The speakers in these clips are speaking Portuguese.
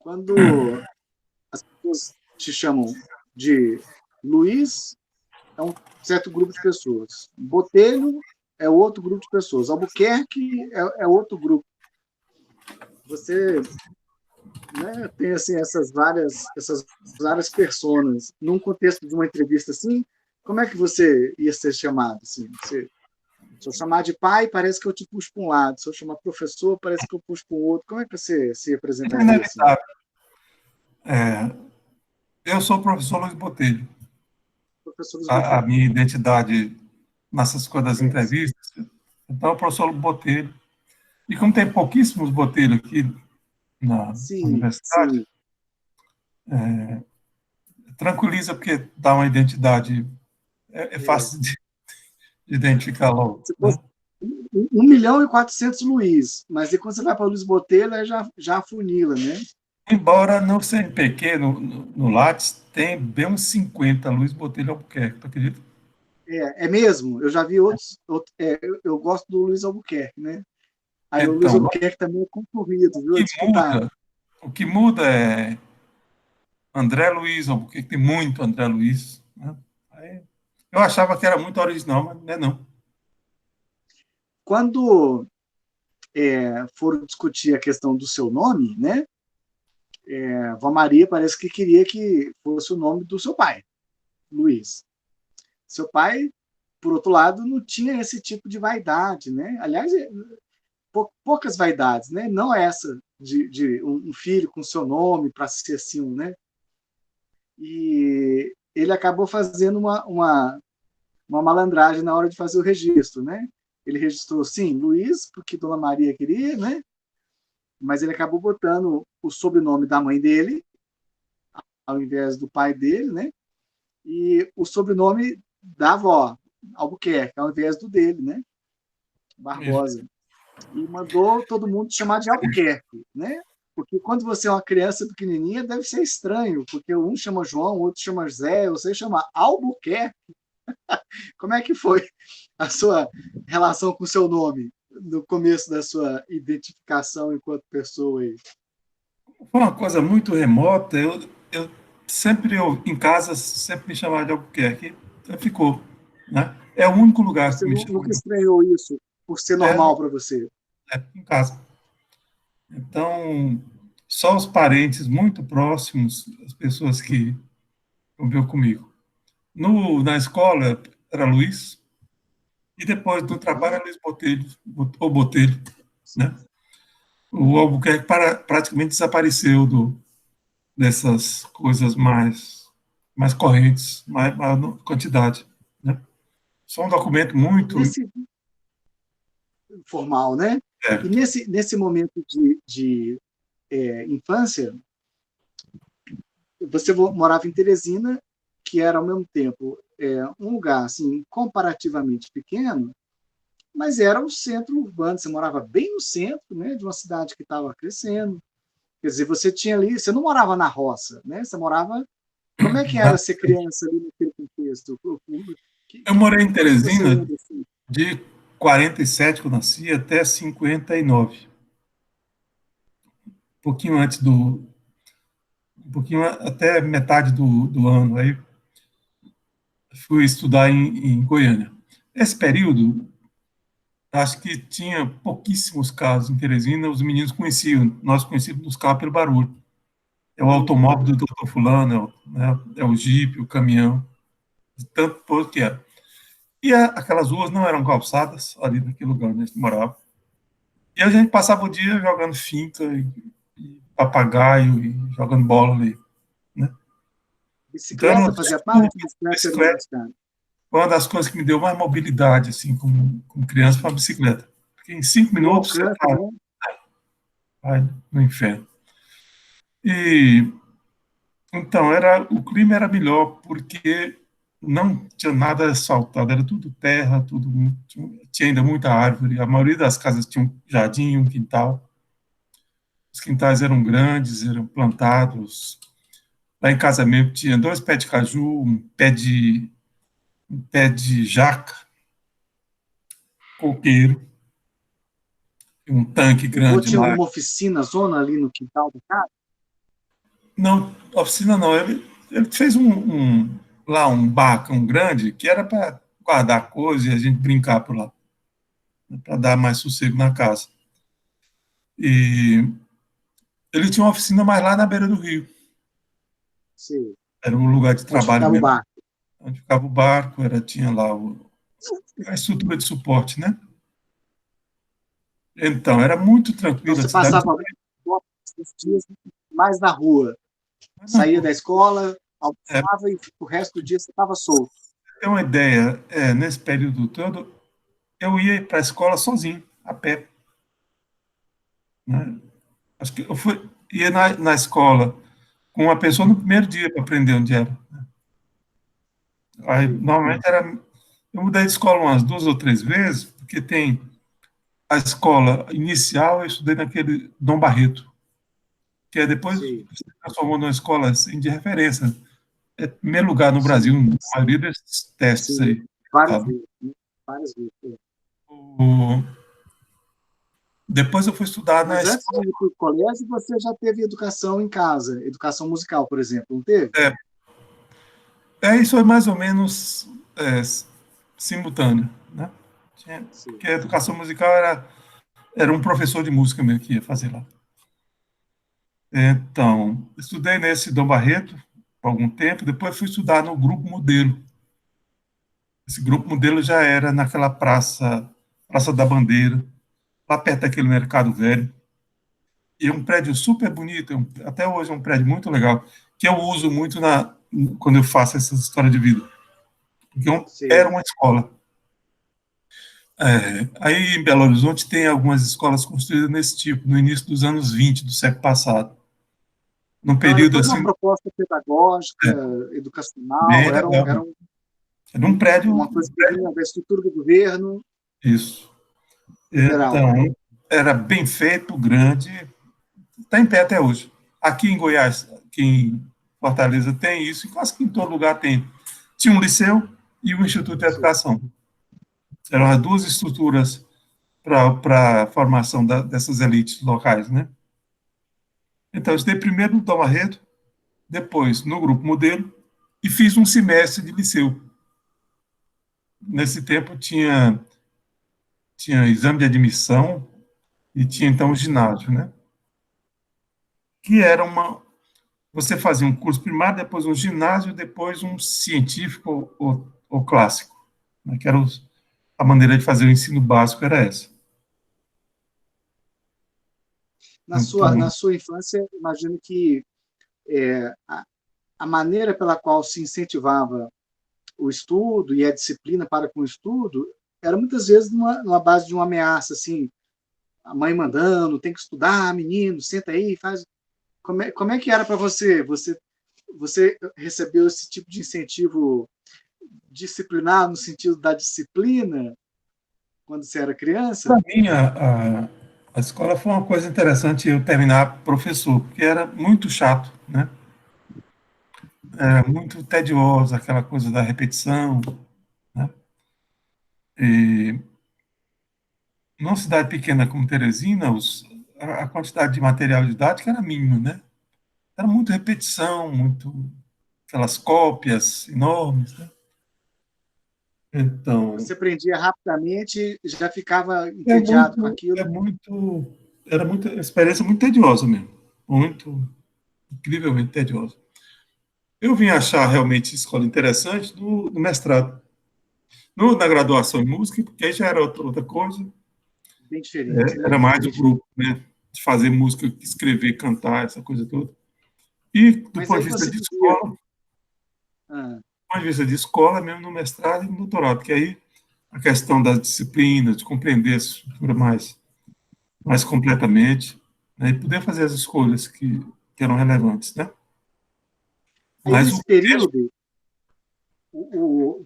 Quando as pessoas te chamam de Luiz, é um certo grupo de pessoas. Botelho é outro grupo de pessoas. Albuquerque é outro grupo. Você, né, tem assim essas várias personas. Num contexto de uma entrevista assim, como é que você ia ser chamado? Assim? Se eu chamar de pai, parece que eu te puxo para um lado. Se eu chamar professor, parece que eu puxo para o outro. Como é que você se É apresentaria assim? inevitável. É, eu sou o professor Luiz Botelho. Professor dos A Botelho. minha identidade nessas coisas das É, entrevistas, então é o professor Botelho. E como tem pouquíssimos Botelho aqui na sim, universidade, sim. tranquiliza porque dá uma identidade, é É. fácil de identificar logo, Se né? fosse 1.400.000 Luiz, mas aí quando você vai para o Luiz Botelho, aí já afunila, né? Embora no CNPq, no Lattes, tem bem uns 50 Luiz Botelho Albuquerque, tu acredita? É mesmo, eu já vi outros eu gosto do Luiz Albuquerque, né? Aí o Luiz Então, Albuquerque também é concorrido, o viu? É que disputado. muda, o que muda é André Luiz, Albuquerque tem muito André Luiz, né? Aí, eu achava que era muito original, mas não é não. Quando foram discutir a questão do seu nome, né? A Vó Maria parece que queria que fosse o nome do seu pai, Luiz. Seu pai, por outro lado, não tinha esse tipo de vaidade, né? Aliás, poucas vaidades, né? Não essa de um filho com seu nome para ser assim, né? E ele acabou fazendo uma malandragem na hora de fazer o registro, né? Ele registrou, sim, Luiz, porque Dona Maria queria, né? Mas ele acabou botando o sobrenome da mãe dele, ao invés do pai dele, né? E o sobrenome da avó, Albuquerque, ao invés do dele, né? Isso. Barbosa. E mandou todo mundo chamar de Albuquerque, né? Porque quando você é uma criança pequenininha, deve ser estranho, porque um chama João, o outro chama Zé, você chama Albuquerque. Como é que foi a sua relação com o seu nome no começo da sua identificação enquanto pessoa aí? Foi uma coisa muito remota, eu sempre, em casa, sempre me chamava de Albuquerque, então ficou, né? É o único lugar Você que me chamam nunca de estranhou isso por ser Albuquerque, normal para você? em casa. Então, só os parentes muito próximos, as pessoas que conviveu comigo. Na escola era Luiz, e depois do trabalho Uhum. era Luiz Botelho, ou Botelho, né? O Albuquerque praticamente desapareceu dessas coisas mais correntes, maior quantidade, né? Só um documento muito Nesse formal, né? E certo. nesse momento de infância, você morava em Teresina, que era ao mesmo tempo um lugar assim comparativamente pequeno, mas era o centro urbano. Você morava bem no centro, né, de uma cidade que estava crescendo. Quer dizer, você tinha ali, você não morava na roça, né? Você morava. Como é que era ser criança ali naquele contexto? Eu morei em O que você Teresina lembra assim? de 47, que eu nasci, até 59. Um pouquinho antes um pouquinho até metade do ano. Aí fui estudar em Goiânia. Esse período, acho que tinha pouquíssimos carros em Teresina, os meninos conheciam, nós conhecíamos os carros pelo barulho. É o automóvel do doutor fulano, é o jipe, o caminhão, de tanto pouco que era. E aquelas ruas não eram calçadas ali naquele lugar onde a gente morava. E a gente passava o dia jogando finta e papagaio e jogando bola ali, né? Então era Bicicleta fazia parte? Bicicleta era bicicleta. praticada. Foi uma das coisas que me deu mais mobilidade, assim, como criança, foi a bicicleta. Porque em 5 minutos você No está né? no inferno. E então o clima era melhor porque não tinha nada asfaltado, era tudo terra, tinha ainda muita árvore. A maioria das casas tinha um jardim, um quintal. Os quintais eram grandes, eram plantados. Lá em casa mesmo tinha 2 pés de caju, um pé de jaca, coqueiro, e um tanque O vô grande tinha lá. alguma oficina, zona ali no quintal da casa? Não, oficina não. Ele fez lá um barracão grande que era para guardar coisas e a gente brincar por lá, para dar mais sossego na casa. E ele tinha uma oficina mais lá na beira do rio. Sei. Era um lugar de Onde trabalho ficava o mesmo, bar. onde ficava o barco, tinha lá a estrutura de suporte, né? Então, era muito Então tranquilo a você cidade. passava os dias mais na rua. Saía da escola, É, almoçava e o resto do dia você estava solto. ter uma ideia, nesse período todo, eu ia para a escola sozinho, a pé. Né? Acho que ia na escola com uma pessoa no primeiro dia para aprender onde era. Aí, Sei. normalmente eu mudei de escola umas 2 ou 3 vezes, porque tem a escola inicial, eu estudei naquele Dom Barreto, que é depois Sei. se transformou numa escola assim, de referência. É primeiro lugar no Brasil, Sim. na maioria desses testes Sim. aí. Várias Sabe? vezes. Né? Várias vezes. É. O- Depois eu fui estudar na Mas antes de escola. ir para o colégio, você já teve educação em casa, educação musical, por exemplo, não teve? É, isso é mais ou menos simultâneo, né? Sim. Porque a educação musical era um professor de música mesmo que ia fazer lá. Então, estudei nesse Dom Barreto por algum tempo, depois fui estudar no Grupo Modelo. Esse Grupo Modelo já era naquela Praça da Bandeira, lá perto daquele Mercado Velho. E é um prédio super bonito, até hoje é um prédio muito legal, que eu uso muito quando eu faço essas histórias de vida. Porque era Sei. uma escola. Aí em Belo Horizonte tem algumas escolas construídas nesse tipo, no início dos anos 20 do século passado. Num Então, era período toda uma assim, proposta pedagógica, é, bem educacional, legal. Era um prédio, uma coisa que vinha da estrutura do governo isso. federal. Então, era bem feito, grande, está em pé até hoje. Aqui em Goiás, aqui em Fortaleza, tem isso, e quase que em todo lugar tem. Tinha um liceu e um instituto de Sim. educação. Eram as duas estruturas para a formação dessas elites locais, né? Então, eu estudei primeiro no Tom Barreto, depois no Grupo Modelo, e fiz um semestre de liceu. Nesse tempo tinha exame de admissão e tinha então o ginásio, né? Que era você fazia um curso primário, depois um ginásio, depois um científico ou clássico, né? Que era a maneira de fazer o ensino básico era essa. Na Então, sua infância, imagino que a maneira pela qual se incentivava o estudo e a disciplina para com o estudo era muitas vezes numa base de uma ameaça, assim, a mãe mandando, tem que estudar, menino, senta aí, faz. Como é que era para você? Você recebeu esse tipo de incentivo disciplinar no sentido da disciplina quando você era criança? para mim, a escola foi uma coisa interessante eu terminar professor, porque era muito chato, né? Era muito tedioso, aquela coisa da repetição, né? E numa cidade pequena como Teresina, a quantidade de material didático era mínima, né? Era muito repetição, muito aquelas cópias enormes, né? Então, Você aprendia rapidamente, já ficava é entediado com muito, é aquilo? muito, era muita experiência muito tediosa mesmo, muito incrivelmente tediosa. Eu vim achar realmente escola interessante no mestrado. Na graduação em música, porque aí já era outra coisa, Bem diferente, né? era mais Bem o diferente. grupo, né? De fazer música, escrever, cantar, essa coisa toda. E do Mas ponto aí de vista você de dizia, escola, ah, ponto de vista de escola, mesmo no mestrado e no doutorado, que aí a questão das disciplinas, de compreender a estrutura mais completamente, né, e poder fazer as escolhas que eram relevantes, né? aí Mas o nesse período,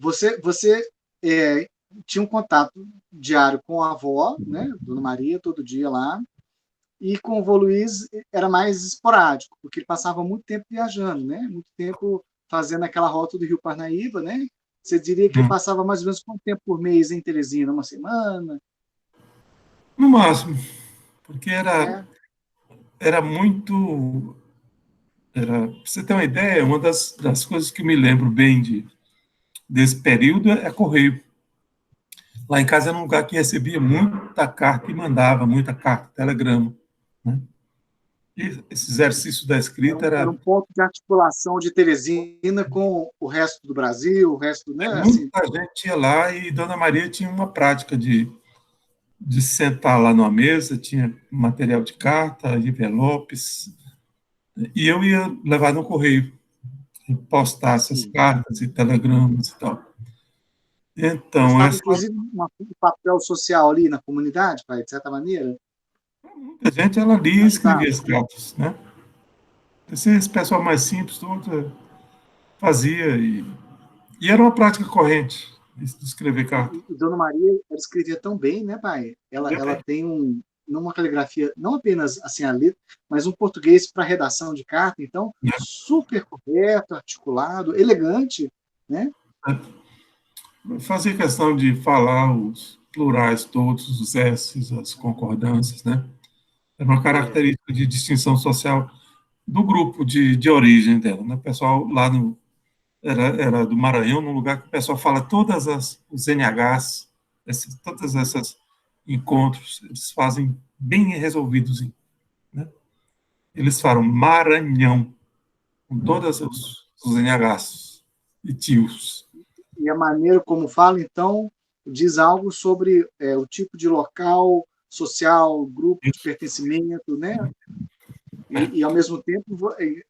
você é, tinha um contato diário com a avó, né, Dona Maria, todo dia lá, e com o vô Luiz era mais esporádico, porque ele passava muito tempo viajando, né, muito tempo fazendo aquela rota do Rio Parnaíba, né? Você diria que ele passava mais ou menos quanto tempo por mês em Teresina? Uma semana? no máximo, porque É, era muito Para você ter uma ideia, uma das coisas que eu me lembro bem desse período é correio. Lá em casa era um lugar que recebia muita carta e mandava muita carta, telegrama. Né? E esse exercício da escrita Era era. um ponto de articulação de Teresina com o resto do Brasil, o resto, né? Assim, Muita gente ia lá e Dona Maria tinha uma prática de sentar lá numa mesa, tinha material de carta, envelopes, e eu ia levar no correio, e postar essas assim. cartas e telegramas e tal. Eles Então, estavam, inclusive, um papel social ali na comunidade, pai, de certa maneira, muita gente ela lia e escrevia ajudava. as cartas, né? Esse pessoal mais simples, todo fazia, e era uma prática corrente de escrever carta. E Dona Maria, ela escrevia tão bem, né, pai? Ela tem uma caligrafia, não apenas assim a letra, mas um português para redação de carta, então super correto, articulado, elegante, né? Fazia questão de falar os plurais todos, os S's, as concordâncias, né? Era uma É, característica de distinção social do grupo de origem dela, né? O pessoal lá era do Maranhão, num lugar que o pessoal fala os NHs, todas essas encontros, eles fazem bem resolvidos, né? Eles falam Maranhão, com todos os NHs e tios. e a maneira como fala, então, diz algo sobre o tipo de local social, grupo de pertencimento, né? Ao mesmo tempo,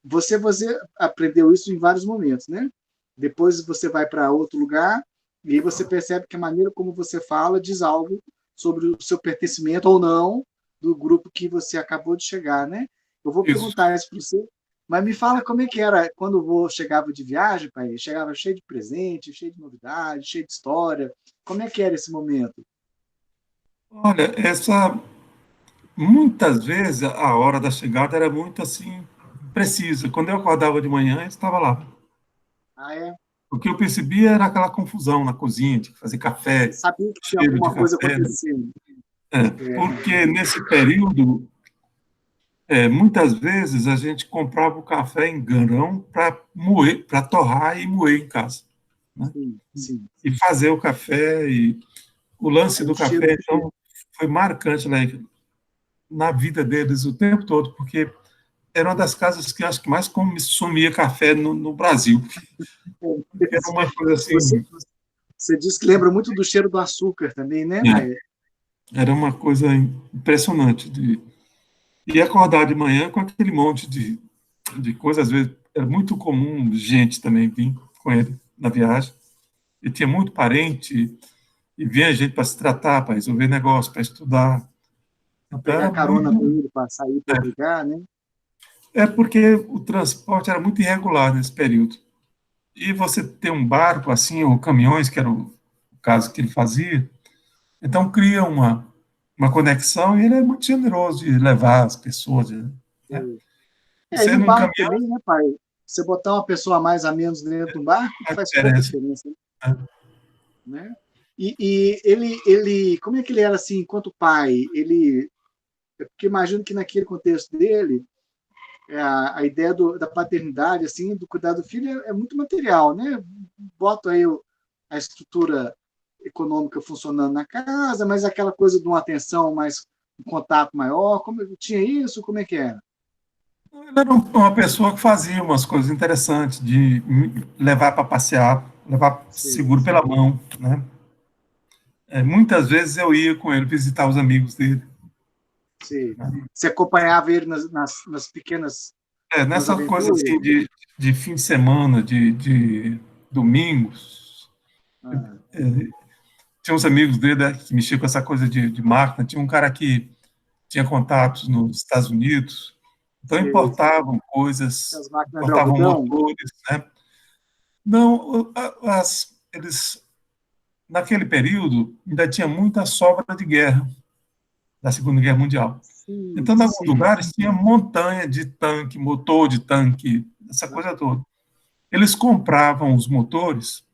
você aprendeu isso em vários momentos, né? Depois você vai para outro lugar e aí você percebe que a maneira como você fala diz algo sobre o seu pertencimento ou não do grupo que você acabou de chegar, né? Eu vou Isso. perguntar isso para você, mas me fala como é que era quando chegava de viagem, pai, chegava cheio de presente, cheio de novidade, cheio de história. Como é que era esse momento? Olha, muitas vezes a hora da chegada era muito assim precisa. Quando eu acordava de manhã, eu estava lá. Ah, é? O que eu percebia era aquela confusão na cozinha, de fazer Você café, sabia que tinha cheiro de alguma coisa café. acontecendo? É, Porque nesse período, muitas vezes a gente comprava o café em grão para moer, para torrar e moer em casa, né? sim, sim. E fazer o café. E o lance O do cheiro café, do então, foi marcante, né, na vida deles o tempo todo, porque era uma das casas que acho que mais consumia café no Brasil. Era uma coisa Você, assim, você disse que lembra muito do cheiro do açúcar também, né, pai? era uma coisa impressionante. E acordar de manhã com aquele monte de coisa, às vezes era muito comum gente também vir com ele na viagem. E tinha muito parente, e vinha gente para se tratar, para resolver negócio, para estudar. Para Então pegar era carona com muito. ele, para sair para outro lugar, né? Porque o transporte era muito irregular nesse período. E você ter um barco assim, ou caminhões, que era o caso que ele fazia, então cria uma conexão e ele é muito generoso de levar as pessoas, né? E Você o num barco caminhão também, né, pai? Você botar uma pessoa a mais a menos dentro do barco faz faz pouca diferença, diferença, né? né? E ele, como é que ele era assim, enquanto pai? Porque imagino que naquele contexto dele, a ideia da paternidade, assim, do cuidado do filho é muito material, né? Bota aí a estrutura econômica funcionando na casa, mas aquela coisa de uma atenção mais, um contato maior, como tinha isso, como é que era? Ele era uma pessoa que fazia umas coisas interessantes, de me levar para passear, levar Sim, seguro pela mão, né? Muitas vezes eu ia com ele visitar os amigos dele, sim. né? Você acompanhava ele nas pequenas nas Nessa coisa aventuras? assim de fim de semana, de domingos, Ah, tinha uns amigos dele, né, que mexiam com essa coisa de máquina. Tinha um cara que tinha contatos nos Estados Unidos, então sim. importavam coisas, As máquinas de importavam algodão? motores, né? Não, eles naquele período ainda tinha muita sobra de guerra da Segunda Guerra Mundial. Sim, Então, em alguns sim. lugares tinha montanha de tanque, motor de tanque, essa coisa toda. Eles compravam os motores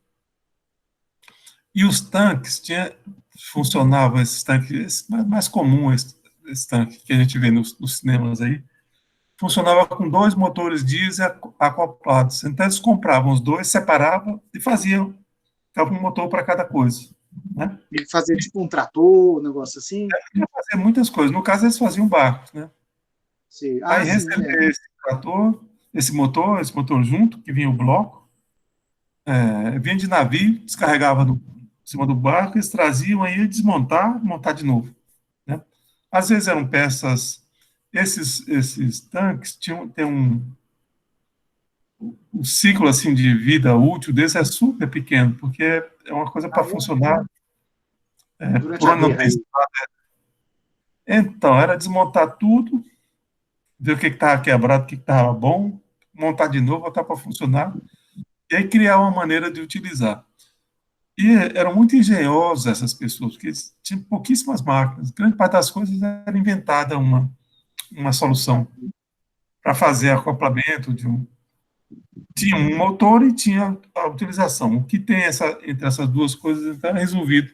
e os tanques funcionavam esses tanques mais comum esse tanque que a gente vê nos cinemas aí. funcionava com 2 motores diesel acoplados. Então, eles compravam os dois, separavam e faziam, ficava um motor para cada coisa, né? Ele fazia tipo um trator, um negócio assim? Ia fazer muitas coisas. No caso, eles faziam barcos, né? Sei. Ah, Aí sim, é. receber esse trator, esse motor junto, que vinha o bloco, vinha de navio, descarregava em cima do barco, eles traziam, aí ia desmontar, montar de novo, né? Às vezes eram peças, esses tanques tem um ciclo assim de vida útil deles é super pequeno, porque é uma coisa Ah, para é? funcionar Durante por a onde não guerra tem. aí. Então, era desmontar tudo, ver o que estava quebrado, o que estava bom, montar de novo, botar para funcionar, e aí criar uma maneira de utilizar. E eram muito engenhosos essas pessoas, porque eles tinham pouquíssimas máquinas. Grande parte das coisas era inventada uma solução para fazer acoplamento de um. Tinha um motor e tinha a utilização. O que tem entre essas duas coisas está resolvido.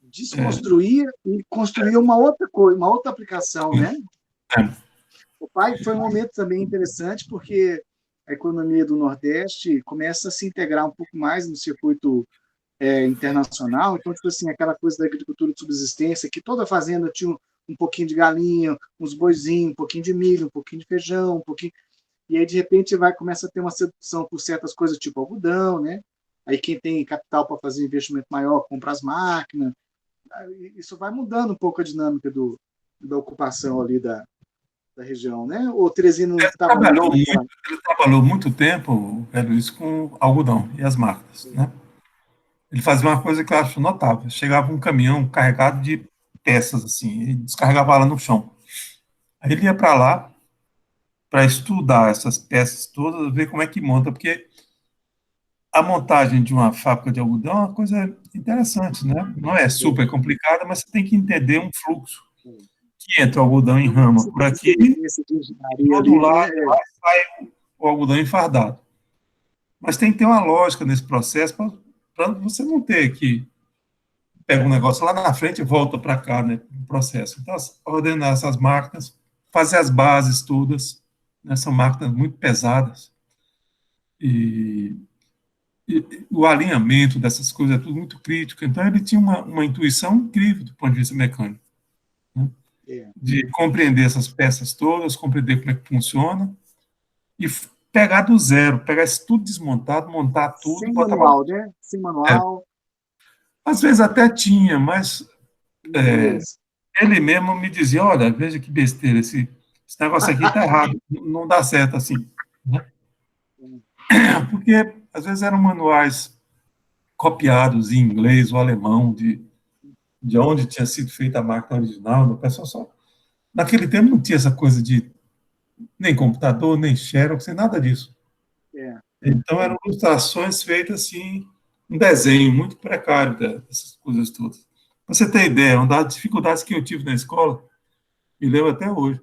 Desconstruía e construía uma outra coisa, uma outra aplicação, né? É, O pai foi um momento também interessante, porque a economia do Nordeste começa a se integrar um pouco mais no circuito internacional. Então, tipo assim, aquela coisa da agricultura de subsistência, que toda fazenda tinha um pouquinho de galinha, uns boizinhos, um pouquinho de milho, um pouquinho de feijão, um pouquinho. E aí, de repente, começa a ter uma sedução por certas coisas, tipo algodão, né? Aí, quem tem capital para fazer um investimento maior compra as máquinas. Isso vai mudando um pouco a dinâmica da ocupação ali da região, né? O Teresina não estava muito trabalhou muito, naquela. ele trabalhou muito tempo, Pedro Luiz, com algodão e as máquinas, né? Ele fazia uma coisa que eu acho notável. Chegava um caminhão carregado de peças, assim, e descarregava lá no chão. Aí ele ia para lá para estudar essas peças todas, ver como é que monta, porque a montagem de uma fábrica de algodão é uma coisa interessante, né? Não é super complicada, mas você tem que entender um fluxo que entra o algodão em Tem rama essa por aqui, e inteligência de engenharia todo ali, lado né? lá sai o algodão enfardado. Mas tem que ter uma lógica nesse processo para você não ter que pega um negócio lá na frente e volta para cá, né, no processo. Então, ordenar essas máquinas, fazer as bases todas, né, são máquinas muito pesadas, e, e o alinhamento dessas coisas é tudo muito crítico. Então, ele tinha uma intuição incrível do ponto de vista mecânico, né, É. de compreender essas peças todas, compreender como é que funciona, e pegar do zero, pegar isso tudo desmontado, montar tudo e Sem botar para. manual, né? Sem manual. Às vezes até tinha, mas Beleza. ele mesmo me dizia, olha, veja que besteira, esse negócio aqui está errado, não dá certo assim, né? Porque às vezes eram manuais copiados em inglês ou alemão de onde tinha sido feita a máquina original, o pessoal só. Naquele tempo não tinha essa coisa de nem computador, nem xerox, nem nada disso. É. Então eram ilustrações feitas assim, um desenho muito precário dessas coisas todas. Para você ter ideia, uma das dificuldades que eu tive na escola, me lembro até hoje,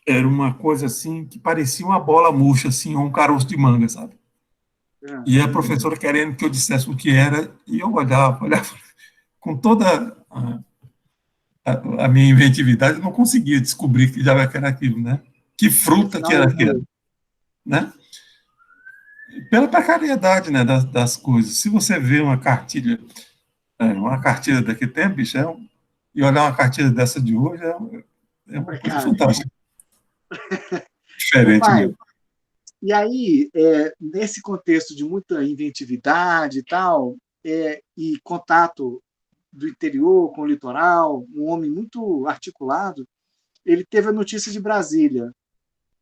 era uma coisa assim que parecia uma bola murcha, assim, ou um caroço de manga, sabe? É. E a professora querendo que eu dissesse o que era, e eu olhava com toda a minha inventividade, eu não conseguia descobrir que já era aquilo, né? Que No fruta que final, era aquela, né? Pela precariedade, né, das coisas. Se você vê uma cartilha daquele tempo, bicho, e olhar uma cartilha dessa de hoje, é uma coisa precário. fantástica, Ô, diferente pai, mesmo. e aí, nesse contexto de muita inventividade e tal, e contato do interior com o litoral, um homem muito articulado, ele teve a notícia de Brasília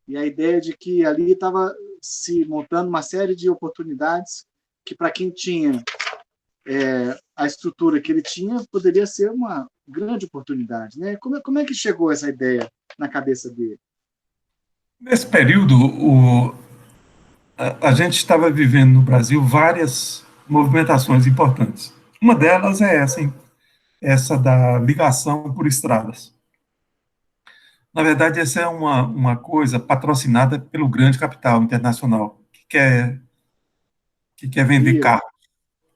e a ideia de que ali estava se montando uma série de oportunidades que, para quem tinha a estrutura que ele tinha, poderia ser uma grande oportunidade. Né? Como é que chegou essa ideia na cabeça dele? Nesse período, a gente estava vivendo no Brasil várias movimentações importantes. Uma delas é essa da ligação por estradas. Na verdade, essa é uma coisa patrocinada pelo grande capital internacional, que quer vender E, carro.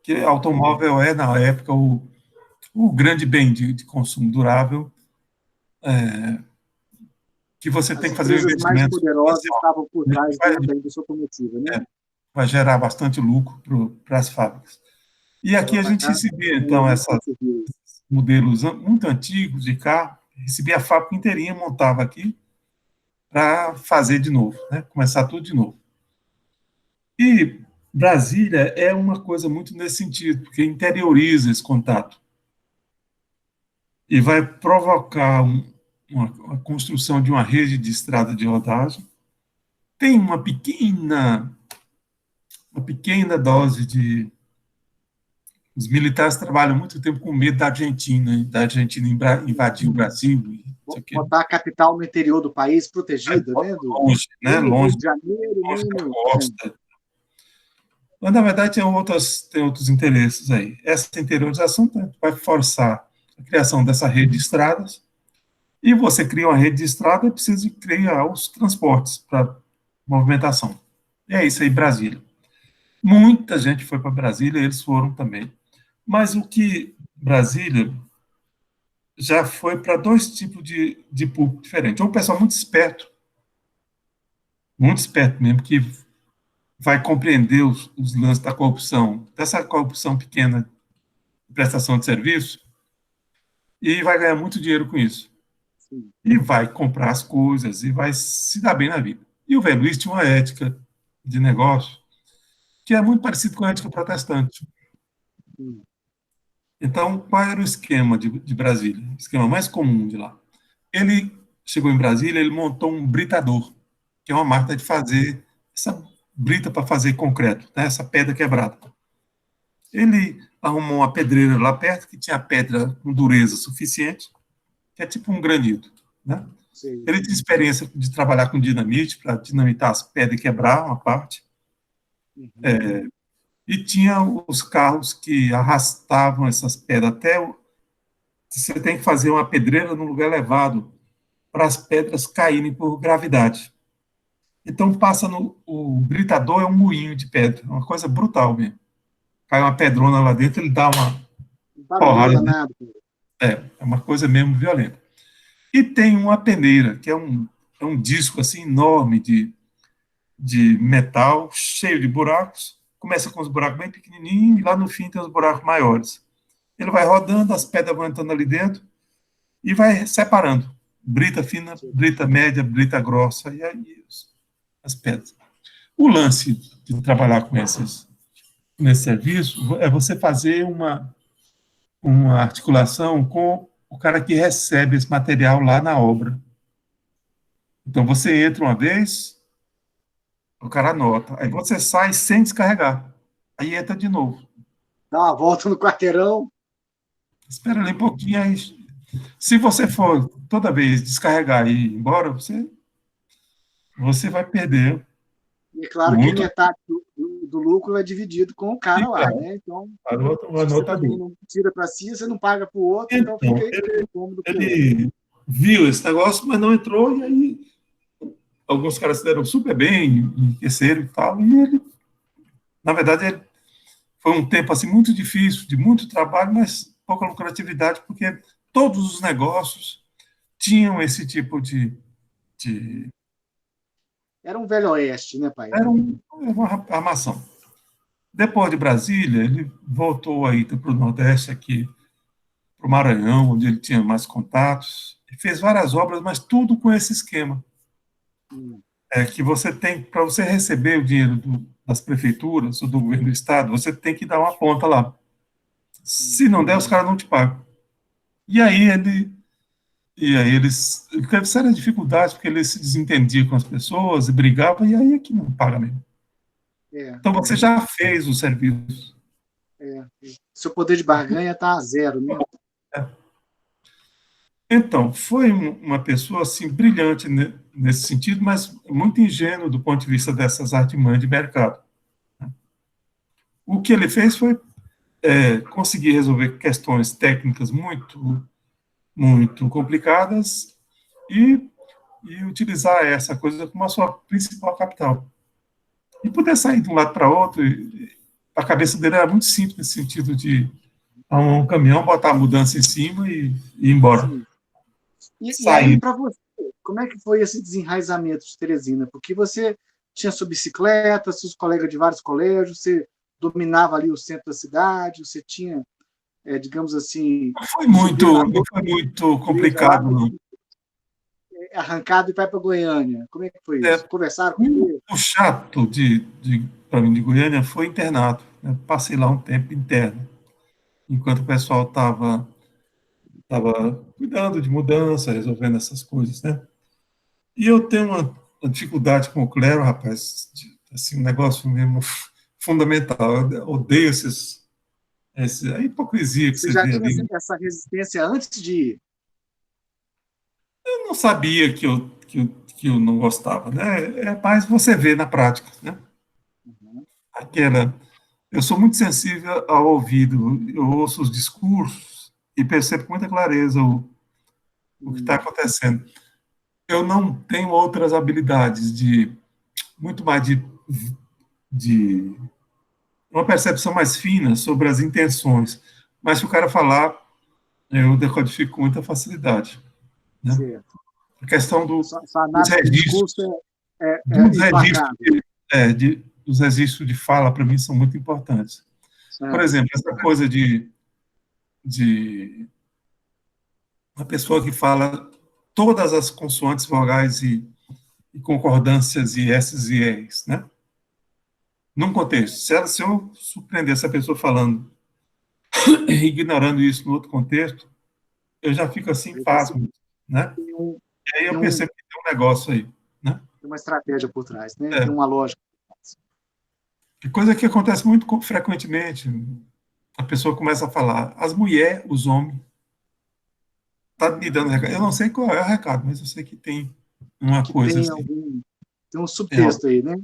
Que automóvel é, na época, o grande bem de consumo durável que você As tem que fazer um empresas mais investimento poderosas estavam por trás vai, da indústria automotiva, né? vai gerar bastante lucro para as fábricas. E aqui a gente Colocar recebia, então, muito esses serviço. modelos muito antigos de carro, recebia a fábrica inteirinha, montava aqui para fazer de novo, né? Começar tudo de novo. E Brasília é uma coisa muito nesse sentido, porque interioriza esse contato e vai provocar uma construção de uma rede de estrada de rodagem. Tem uma pequena dose de. Os militares trabalham muito tempo com medo da Argentina invadir o Brasil, e não sei o quê. Botar a capital no interior do país, protegida, né? Longe, né? Nem no Rio Longe, de Janeiro, longe nem da no. costa. Mas, na verdade, tem outros interesses aí. Essa interiorização vai forçar a criação dessa rede de estradas, e você cria uma rede de estrada e precisa criar os transportes para movimentação. E é isso aí, Brasília. Muita gente foi para Brasília, eles foram também. Mas o que Brasília já foi para dois tipos de público diferentes. Um pessoal muito esperto mesmo, que vai compreender os lances da corrupção, dessa corrupção pequena de prestação de serviço, e vai ganhar muito dinheiro com isso. Sim. E vai comprar as coisas, e vai se dar bem na vida. E o velho Luiz tinha uma ética de negócio que é muito parecido com a ética protestante. Sim. Então, qual era o esquema de Brasília? O esquema mais comum de lá. Ele chegou em Brasília, ele montou um britador, que é uma máquina de fazer essa brita para fazer concreto, né, essa pedra quebrada. Ele arrumou uma pedreira lá perto, que tinha pedra com dureza suficiente, que é tipo um granito. Né? Sim. Ele tinha experiência de trabalhar com dinamite, para dinamitar as pedras e quebrar uma parte. Uhum. E tinha os carros que arrastavam essas pedras até você tem que fazer uma pedreira num lugar elevado para as pedras caírem por gravidade. Então passa o britador é um moinho de pedra, uma coisa brutal mesmo. Cai uma pedrona lá dentro, ele dá uma Um barulhão porrada. danado. É uma coisa mesmo violenta. E tem uma peneira, que é um disco assim enorme de metal, cheio de buracos. Começa com os buracos bem pequenininhos e lá no fim tem os buracos maiores. Ele vai rodando, as pedras vão entrando ali dentro e vai separando. Brita fina, brita média, brita grossa, e aí as pedras. O lance de trabalhar com nesse serviço é você fazer uma articulação com o cara que recebe esse material lá na obra. Então, você entra uma vez, o cara anota. Aí você sai sem descarregar. Aí entra de novo. Dá uma volta no quarteirão. Espera ali um pouquinho. Aí, se você for toda vez descarregar e ir embora, você vai perder E é claro que muito. metade do lucro é dividido com o cara lá, né? Então, O se você também anotador. não tira para si, você não paga para o outro, então Então, fica incômodo para o outro. ele viu esse negócio, mas não entrou, e aí alguns caras se deram super bem, enriqueceram e tal, e ele, na verdade, foi um tempo assim muito difícil, de muito trabalho, mas pouca lucratividade, porque todos os negócios tinham esse tipo de Era um velho oeste, né, pai? era uma armação. Depois de Brasília, ele voltou aí para o Nordeste, aqui, para o Maranhão, onde ele tinha mais contatos, e fez várias obras, mas tudo com esse esquema. Que você tem, para você receber o dinheiro das prefeituras ou do governo do estado, você tem que dar uma conta lá. Se não der, os caras não te pagam. E aí ele teve sérias dificuldades, porque ele se desentendia com as pessoas e brigava, e aí é que não paga mesmo. Então você já fez o serviço. Seu poder de barganha está a zero, né? Então, foi uma pessoa assim brilhante nesse sentido, mas muito ingênuo do ponto de vista dessas artimanhas de mercado. O que ele fez foi conseguir resolver questões técnicas muito complicadas e utilizar essa coisa como a sua principal capital. E poder sair de um lado para outro, a cabeça dele era muito simples, nesse sentido de arrumar um caminhão, botar a mudança em cima e ir embora. E aí, para você, como é que foi esse desenraizamento de Teresina? Porque você tinha sua bicicleta, seus colegas de vários colégios, você dominava ali o centro da cidade, você tinha, digamos assim, Não foi muito lá, complicado, não. arrancado e vai para Goiânia. Como é que foi É, isso? Conversaram com ele? o chato para mim de Goiânia foi internato. Né? Passei lá um tempo interno, enquanto o pessoal estava cuidando de mudança, resolvendo essas coisas, né? E eu tenho uma dificuldade com o clero, rapaz, assim, um negócio mesmo fundamental. Eu odeio a hipocrisia que Você você já vê tinha ali. essa resistência antes de ir? Eu não sabia que eu não gostava, né? É mais você vê na prática, né? Uhum. Aquela, eu sou muito sensível ao ouvido, eu ouço os discursos e percebo com muita clareza o que está Hum, acontecendo. Eu não tenho outras habilidades muito mais de uma percepção mais fina sobre as intenções. Mas se o cara falar, eu decodifico com muita facilidade, né? certo. A questão Sua dos análise do registros, discurso é dos registros implacável. os registros de fala, para mim, são muito importantes. Por É, exemplo, essa coisa de uma pessoa que fala todas as consoantes, vogais e concordâncias e S's e R's, né? Num contexto. Se eu surpreender essa pessoa falando, ignorando isso no outro contexto, eu já fico assim, você pasmo, né? tem, um, E aí tem, eu um, percebo que tem um negócio aí, né? tem uma estratégia por trás, né? Tem É, uma lógica. coisa que acontece muito frequentemente. A pessoa começa a falar, as mulheres, os homens, tá me dando recado. Eu não sei qual é o recado, mas eu sei que tem uma Que coisa assim. tem um É, ó, subtexto aí, né?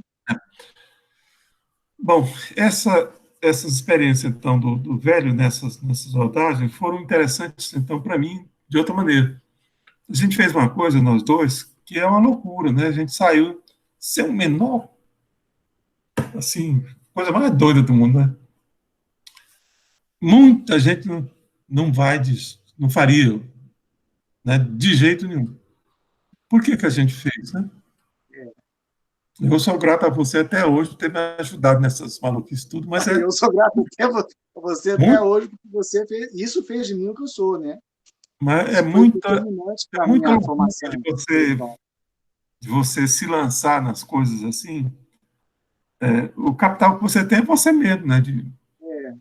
bom, essas experiências, então, do velho nessas rodagens foram interessantes, então, para mim, de outra maneira. A gente fez uma coisa, nós dois, que é uma loucura, né? A gente saiu sem o menor, assim, coisa mais doida do mundo, né? Muita gente não vai disso, não faria, né? De jeito nenhum. Por que que a gente fez, né? Eu sou grato a você até hoje por ter me ajudado nessas maluquices tudo, mas Eu sou grato até a você até muito, hoje, porque isso fez de mim o que eu sou, né? mas Isso foi determinante é para a muita minha loucura formação espiritual. de você se lançar nas coisas assim. O capital que você tem é você mesmo, né? É,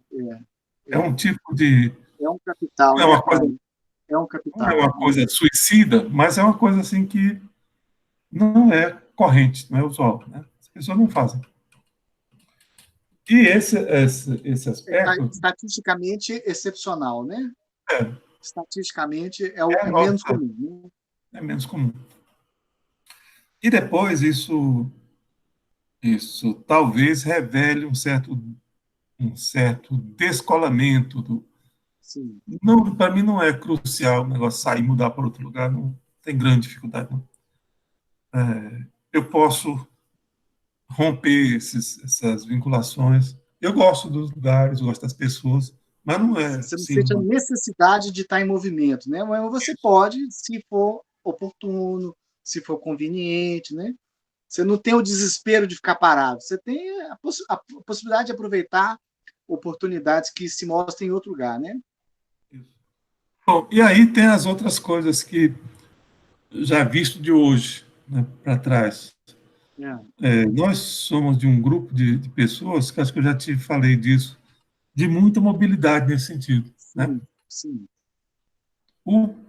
É é, um tipo de, é um capital, não é né, uma coisa, Paulo? É um não é capital. uma coisa suicida, mas é uma coisa assim que não é corrente, não é usual, né? As pessoas não fazem. E esse aspecto Estatisticamente excepcional, né? é, Estatisticamente é, é menos comum, né? é menos comum. E depois isso talvez revele um certo descolamento Sim. não, para mim não é crucial o negócio sair e mudar para outro lugar, não tem grande dificuldade, não. Eu posso romper essas vinculações. Eu gosto dos lugares, gosto das pessoas, mas não é Você não assim sente a necessidade de estar em movimento, né? Mas você pode, se for oportuno, se for conveniente, né? Você não tem o desespero de ficar parado. Você tem a possibilidade de aproveitar oportunidades que se mostram em outro lugar, né? bom. E aí tem as outras coisas que já visto de hoje, né, para trás. É. Nós somos de um grupo de pessoas, que acho que eu já te falei disso, de muita mobilidade nesse sentido, né? Sim, sim.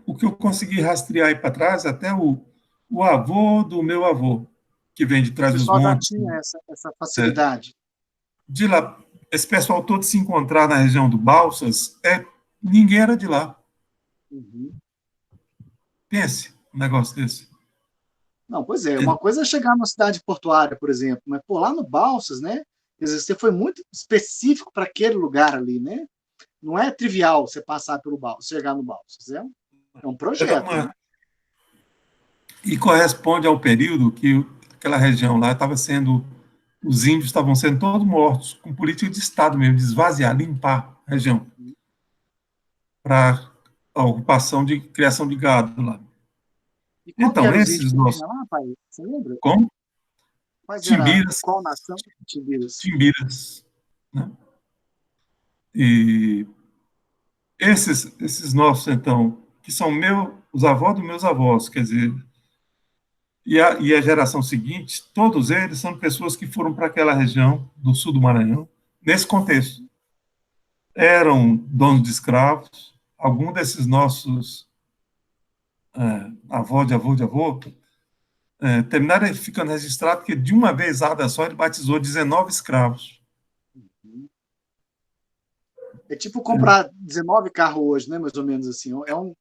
O que eu consegui rastrear aí para trás, até o avô do meu avô, que vem de O trás dos pessoal já montes, tinha essa é, facilidade. de lá, esse pessoal todo se encontrar na região do Balsas, ninguém era de lá. Uhum. Pense um negócio desse. Não, pois é. Uma coisa é chegar numa cidade portuária, por exemplo, mas por lá no Balsas, né? Quer dizer, você foi muito específico para aquele lugar ali, né? Não é trivial você passar pelo Balsas, chegar no Balsas. É um É projeto, né? e corresponde ao período que aquela região lá os índios estavam sendo todos mortos, com política de Estado mesmo, de esvaziar, limpar a região, para a ocupação de criação de gado lá. E qual que Então, eram os índios esses que nossos... tinha lá, pai? Você lembra? Como? Quais era, Timbiras, qual nação? Timbiras. timbiras, né? E esses nossos, então, que são os avós dos meus avós, quer dizer, e a geração seguinte, todos eles são pessoas que foram para aquela região do sul do Maranhão, nesse contexto. Eram donos de escravos, algum desses nossos avó de avô de avô, terminaram ficando registrado que de uma vez só ele batizou 19 escravos. É tipo comprar 19 carros hoje, né? Mais ou menos assim. É um.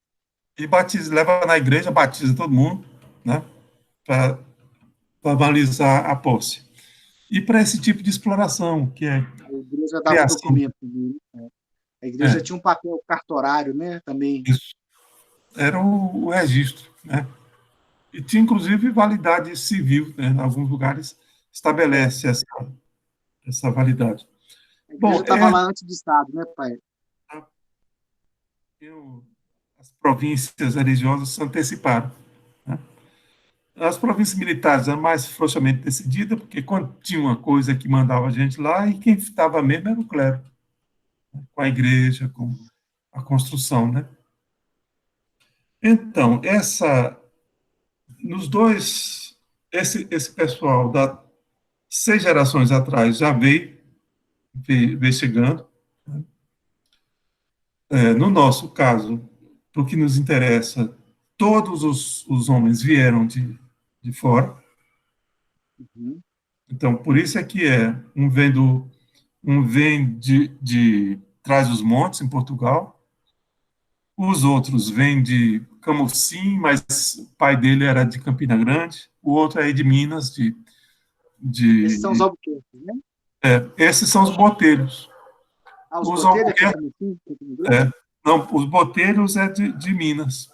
E leva na igreja, batiza todo mundo, né? Para avalizar a posse. E para esse tipo de exploração, que é A igreja dava criação. documento também, né? A igreja É, tinha um papel cartorário, né? Também. isso. Era o registro, né? E tinha, inclusive, validade civil, né? Em alguns lugares É. estabelece essa validade. A igreja Bom, estava lá antes do Estado, né, pai? as províncias religiosas se anteciparam, né? As províncias militares eram mais frouxamente decididas, porque quando tinha uma coisa que mandava a gente lá, e quem estava mesmo era o clero, né? Com a igreja, com a construção, né? Então, nos dois, esse pessoal da 6 gerações atrás já veio chegando. No nosso caso, para o que nos interessa, todos os homens vieram de fora. Uhum. Então, por isso é que um vem de Trás-os-Montes, em Portugal. Os outros vêm de Camocim, mas o pai dele era de Campina Grande. O outro é de Minas, Esses são os de albuquerques, né? esses são os boteiros. Ah, os Os boteiros aqui albuquerques, também, Campina é, Grande? não, os boteiros é de Minas,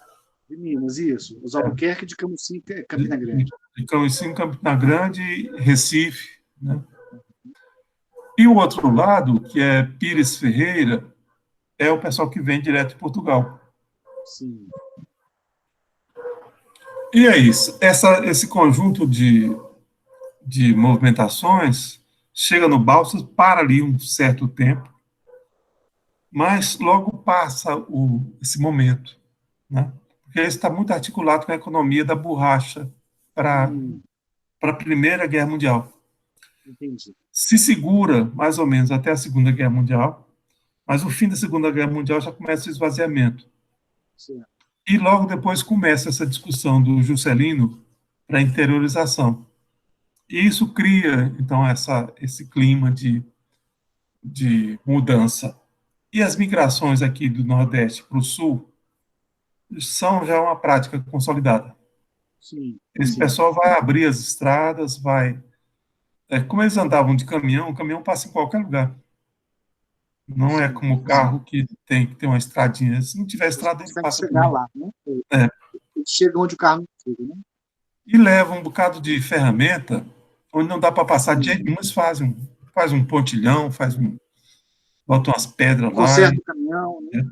De Minas, isso. Os é, Albuquerque de Camusim, de, Campina de, Grande. de Camocim, Campina Grande, Recife, né? E o outro lado, que é Pires Ferreira, é o pessoal que vem direto de Portugal. Sim. E é isso. Esse conjunto de movimentações chega no Balsas, para ali um certo tempo, mas logo passa esse momento, né? Porque isso está muito articulado com a economia da borracha para Hum, a Primeira Guerra Mundial. entendi. Se segura mais ou menos até a Segunda Guerra Mundial, mas o fim da Segunda Guerra Mundial já começa o esvaziamento. Certo. E logo depois começa essa discussão do Juscelino para a interiorização. E isso cria, então, esse clima de mudança. E as migrações aqui do Nordeste para o Sul são já uma prática consolidada. Sim, Esse sim. pessoal vai abrir as estradas, vai. Como eles andavam de caminhão, o caminhão passa em qualquer lugar. Não é Sim, como o sim. carro que tem que ter uma estradinha. Se não tiver Eles estrada, ele conseguem passa chegar também. lá, né? É. Eles chegam onde o carro não chega, né? E leva um bocado de ferramenta, onde não dá para passar de jeito Sim. nenhum, mas faz um pontilhão, bota umas pedras lá Conserta e o caminhão, né?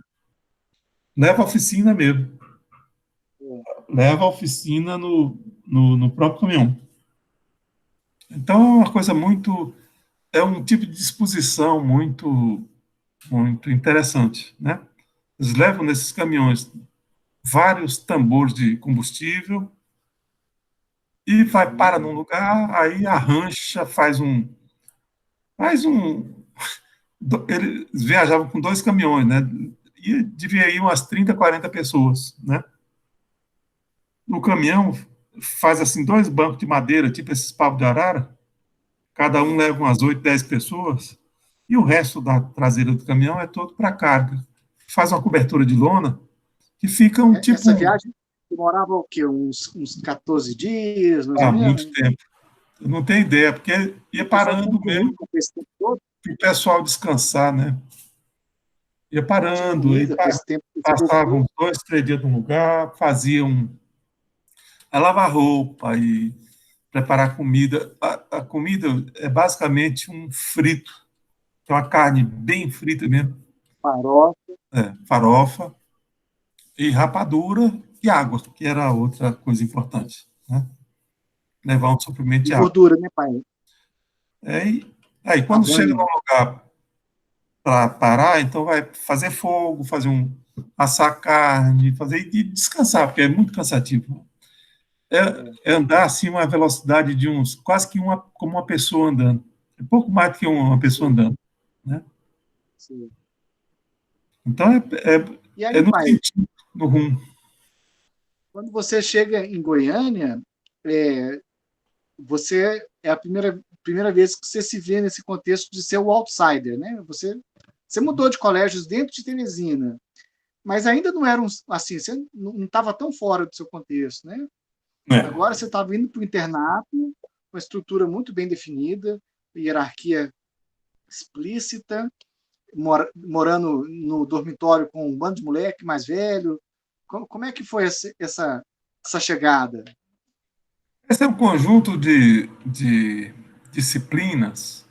leva a oficina mesmo. É. Leva a oficina no próprio caminhão. Então, é uma coisa muito. É um tipo de disposição muito, muito interessante, né? Eles levam nesses caminhões vários tambores de combustível e para num lugar, aí arrancha, eles viajavam com 2 caminhões, né? E devia ir umas 30, 40 pessoas, né? No caminhão, faz assim 2 bancos de madeira, tipo esses pavos de arara, cada um leva umas 8, 10 pessoas, e o resto da traseira do caminhão é todo para carga. Faz uma cobertura de lona, que fica um tipo, Essa viagem demorava o quê? Uns 14 dias, mais ou muito menos? tempo. Eu não tenho ideia, porque E ia o pessoal parando tinha mesmo comida para esse tempo todo? para o pessoal descansar, né? Ia Tinha parando, aí comida para esse tempo, esse povo passavam todo? uns 2, 3 dias num lugar, faziam a lavar roupa e preparar comida. A comida é basicamente um frito, que é uma carne bem frita mesmo, Farofa. farofa e rapadura. e água, que era outra coisa importante, né? Levar um suprimento E de água. gordura, né, pai? Aí, A quando chega num banha. lugar para parar, então vai fazer fogo, assar carne, fazer e descansar, porque é muito cansativo. É andar assim uma velocidade de uns quase que como uma pessoa andando. É pouco mais do que uma pessoa Sim, andando, né? sim. Então E é aí, no pai, sentido, no rumo. quando você chega em Goiânia, é, você é a primeira vez que você se vê nesse contexto de ser o outsider, né? Você mudou de colégios dentro de Teresina, mas ainda não era assim, você não estava tão fora do seu contexto, né? É. Agora você estava indo para o internato, uma estrutura muito bem definida, hierarquia explícita, morando no dormitório com um bando de moleque mais velho. Como é que foi essa chegada? Esse é um conjunto de disciplinas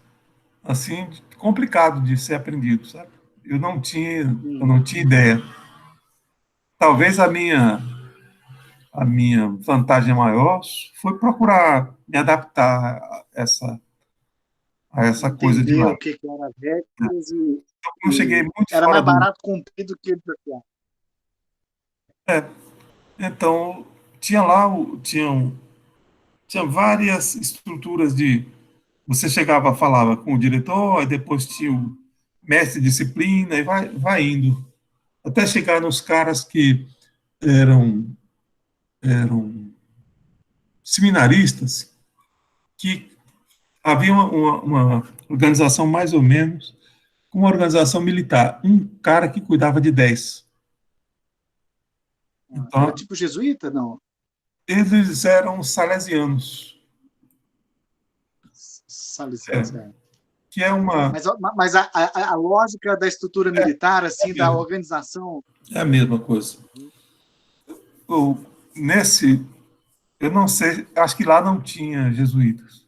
assim complicado de ser aprendido, sabe? Eu Sim, não tinha ideia. Talvez a minha vantagem maior foi procurar me adaptar a essa coisa de entender lá. o que eram as regras Eu cheguei e muito era fora mais do. barato cumprir do que desafiar. É, então, tinha lá, tinha várias estruturas de. Você chegava, falava com o diretor, aí depois tinha o mestre de disciplina, e vai indo. Até chegar nos caras que eram, eram seminaristas, que havia uma organização mais ou menos, uma organização militar, um cara que cuidava de 10. Era Então, tipo jesuíta? Não. eles eram salesianos, Salesianos, é, é. que é uma. Mas a lógica da estrutura militar, assim, da organização. É a mesma coisa. Eu, nesse, eu não sei, acho que lá não tinha jesuítas.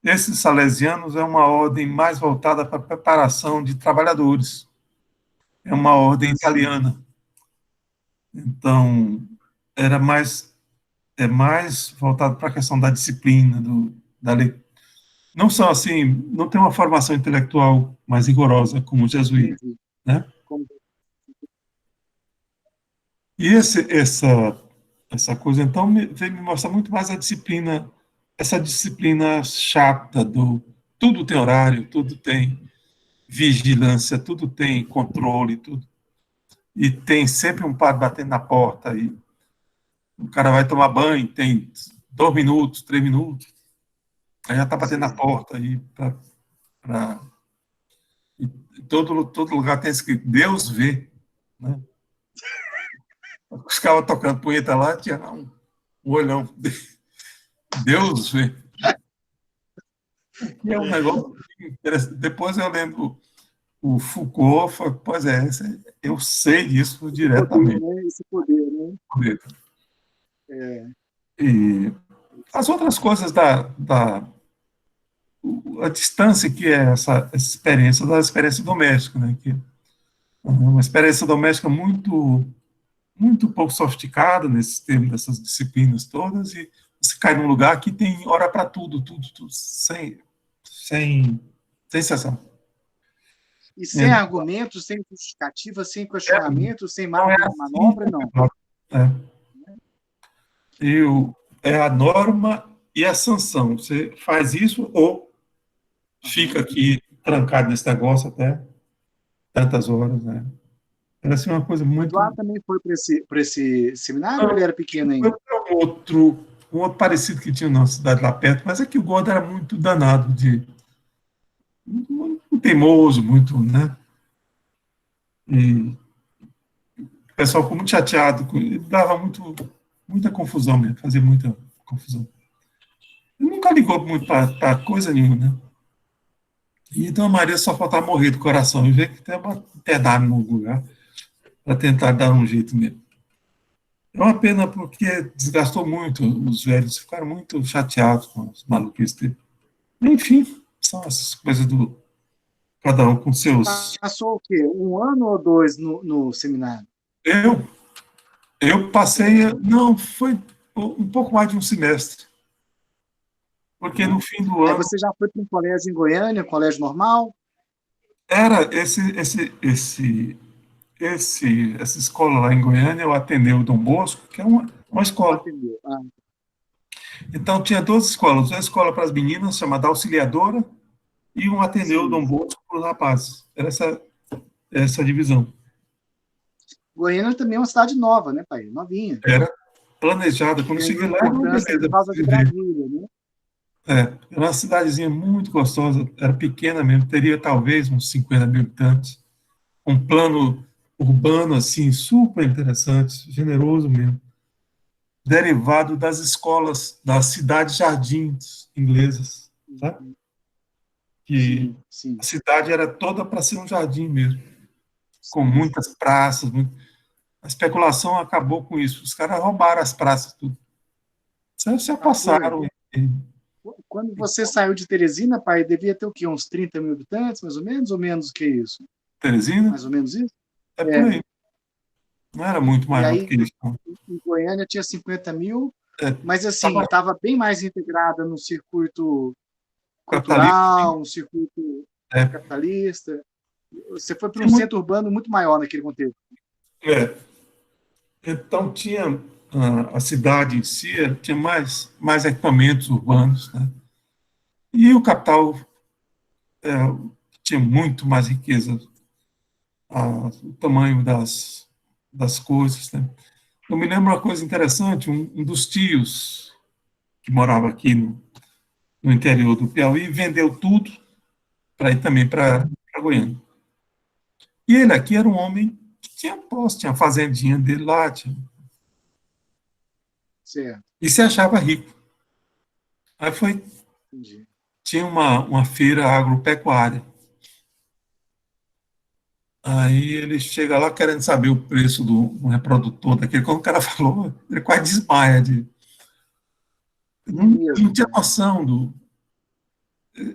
Esses salesianos é uma ordem mais voltada para a preparação de trabalhadores. É uma ordem Sim, italiana. Então, era mais voltado para a questão da disciplina, da lei. Não são assim, não tem uma formação intelectual mais rigorosa como o jesuíta, entendi. né? Como, E essa coisa, então, veio me mostrar muito mais a disciplina, essa disciplina chata do tudo tem horário, tudo tem vigilância, tudo tem controle, tudo. E tem sempre um padre batendo na porta, e o cara vai tomar banho, tem 2 minutos, 3 minutos, aí já está batendo na sim. porta, aí pra, e todo lugar tem escrito, Deus vê, né? Os caras tocando punheta lá, tinha um olhão, Deus vê. E é um negócio interessante. Depois eu lendo o Foucault, pois é, eu sei disso Esse poder, diretamente. né? Esse poder, né? É, E as outras coisas a distância que é essa experiência da experiência doméstica, né? Que é uma experiência doméstica muito pouco sofisticada nesses termos dessas disciplinas todas, e você cai num lugar que tem hora para tudo, sem, sem exceção. e sem É, argumentos, sem justificativa, sem questionamento, sem não é margem de assim, manobra, não. é. E é a norma e a sanção. Você faz isso ou fica Uhum. aqui trancado nesse negócio até tantas horas, né? Era assim uma coisa O muito. Eduardo também foi para esse seminário ou ele era pequeno Foi ainda? para um outro parecido que tinha na cidade lá perto, mas é que o Gordo era muito danado, muito teimoso, muito, né? E o pessoal ficou muito chateado, ele dava muita confusão mesmo, fazia muita confusão. Ele nunca ligou muito para coisa nenhuma, né? E então a Maria só faltava morrer do coração e ver que tem uma pedaço no lugar para tentar dar um jeito mesmo. É uma pena porque desgastou muito, os velhos ficaram muito chateados com os maluquices dele. Enfim, são essas coisas do cada um com seus. Passou o quê? Um ano ou dois no seminário? Eu? Eu passei, não, foi um pouco mais de um semestre, porque no fim do Aí ano você já foi para um colégio em Goiânia, um colégio normal? era essa escola lá em Goiânia, o Ateneu Dom Bosco, que é uma Ou escola. atendeu? Ah, Então tinha duas escolas, uma escola para as meninas, chamada Auxiliadora, e um Ateneu sim. Dom Bosco para os rapazes. Era essa divisão. Goiânia também é uma cidade nova, né, pai? Novinha. Era planejada. Quando eu Ganhou cheguei lá, era uma importância por beleza para causa você de ver. Brasília, né? Era uma cidadezinha muito gostosa, era pequena mesmo, teria talvez uns 50 mil habitantes. Um plano urbano, assim, super interessante, generoso mesmo. Derivado das escolas, das cidades jardins inglesas, tá? Que Sim, sim. a cidade era toda para ser um jardim mesmo, com muitas praças. A especulação acabou com isso. Os caras roubaram as praças, tudo. Se Ah, foi. passaram em Quando você saiu de Teresina, pai, devia ter o quê? Uns 30 mil habitantes, mais ou menos que isso? Teresina, Mais ou menos isso? é por É. aí. Não era muito E maior do aí, que isso, não. em Goiânia tinha 50 mil, É, mas assim, tava estava bem mais integrada no circuito capitalista, cultural, no circuito é, capitalista. Você foi para um tinha muito, centro urbano muito maior naquele contexto. é, então tinha a cidade em si, tinha mais equipamentos urbanos, né? E o capital é, tinha muito mais riqueza, o tamanho das coisas, né? Eu me lembro uma coisa interessante, um dos tios que morava aqui no interior do Piauí vendeu tudo para ir também para Goiânia. E ele aqui era um homem que tinha posse, tinha a fazendinha dele lá, Certo, e se achava rico. Aí entendi. tinha uma feira agropecuária. Aí ele chega lá querendo saber o preço do reprodutor daquele. Quando o cara falou, ele quase desmaia. É Não mesmo, tinha pai. noção do.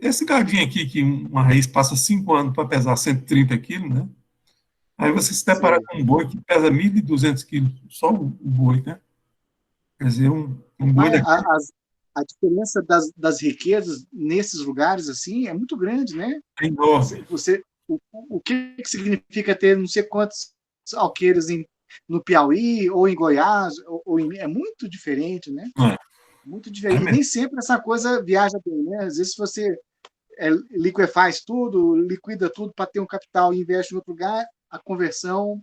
Esse gadinho aqui, que uma raiz passa 5 anos para pesar 130 quilos, né? Aí você se depara Certo. com um boi que pesa 1.200 quilos, só o boi, né? Quer dizer, um boi Pai, daqui a diferença das riquezas nesses lugares assim é muito grande, né? é enorme. O que significa ter não sei quantos alqueires no Piauí ou em Goiás é muito diferente, né? Não é? Muito É diferente. E mesmo. nem sempre essa coisa viaja bem, né? Às vezes você liquefaz tudo, liquida tudo para ter um capital e investe em outro lugar, a conversão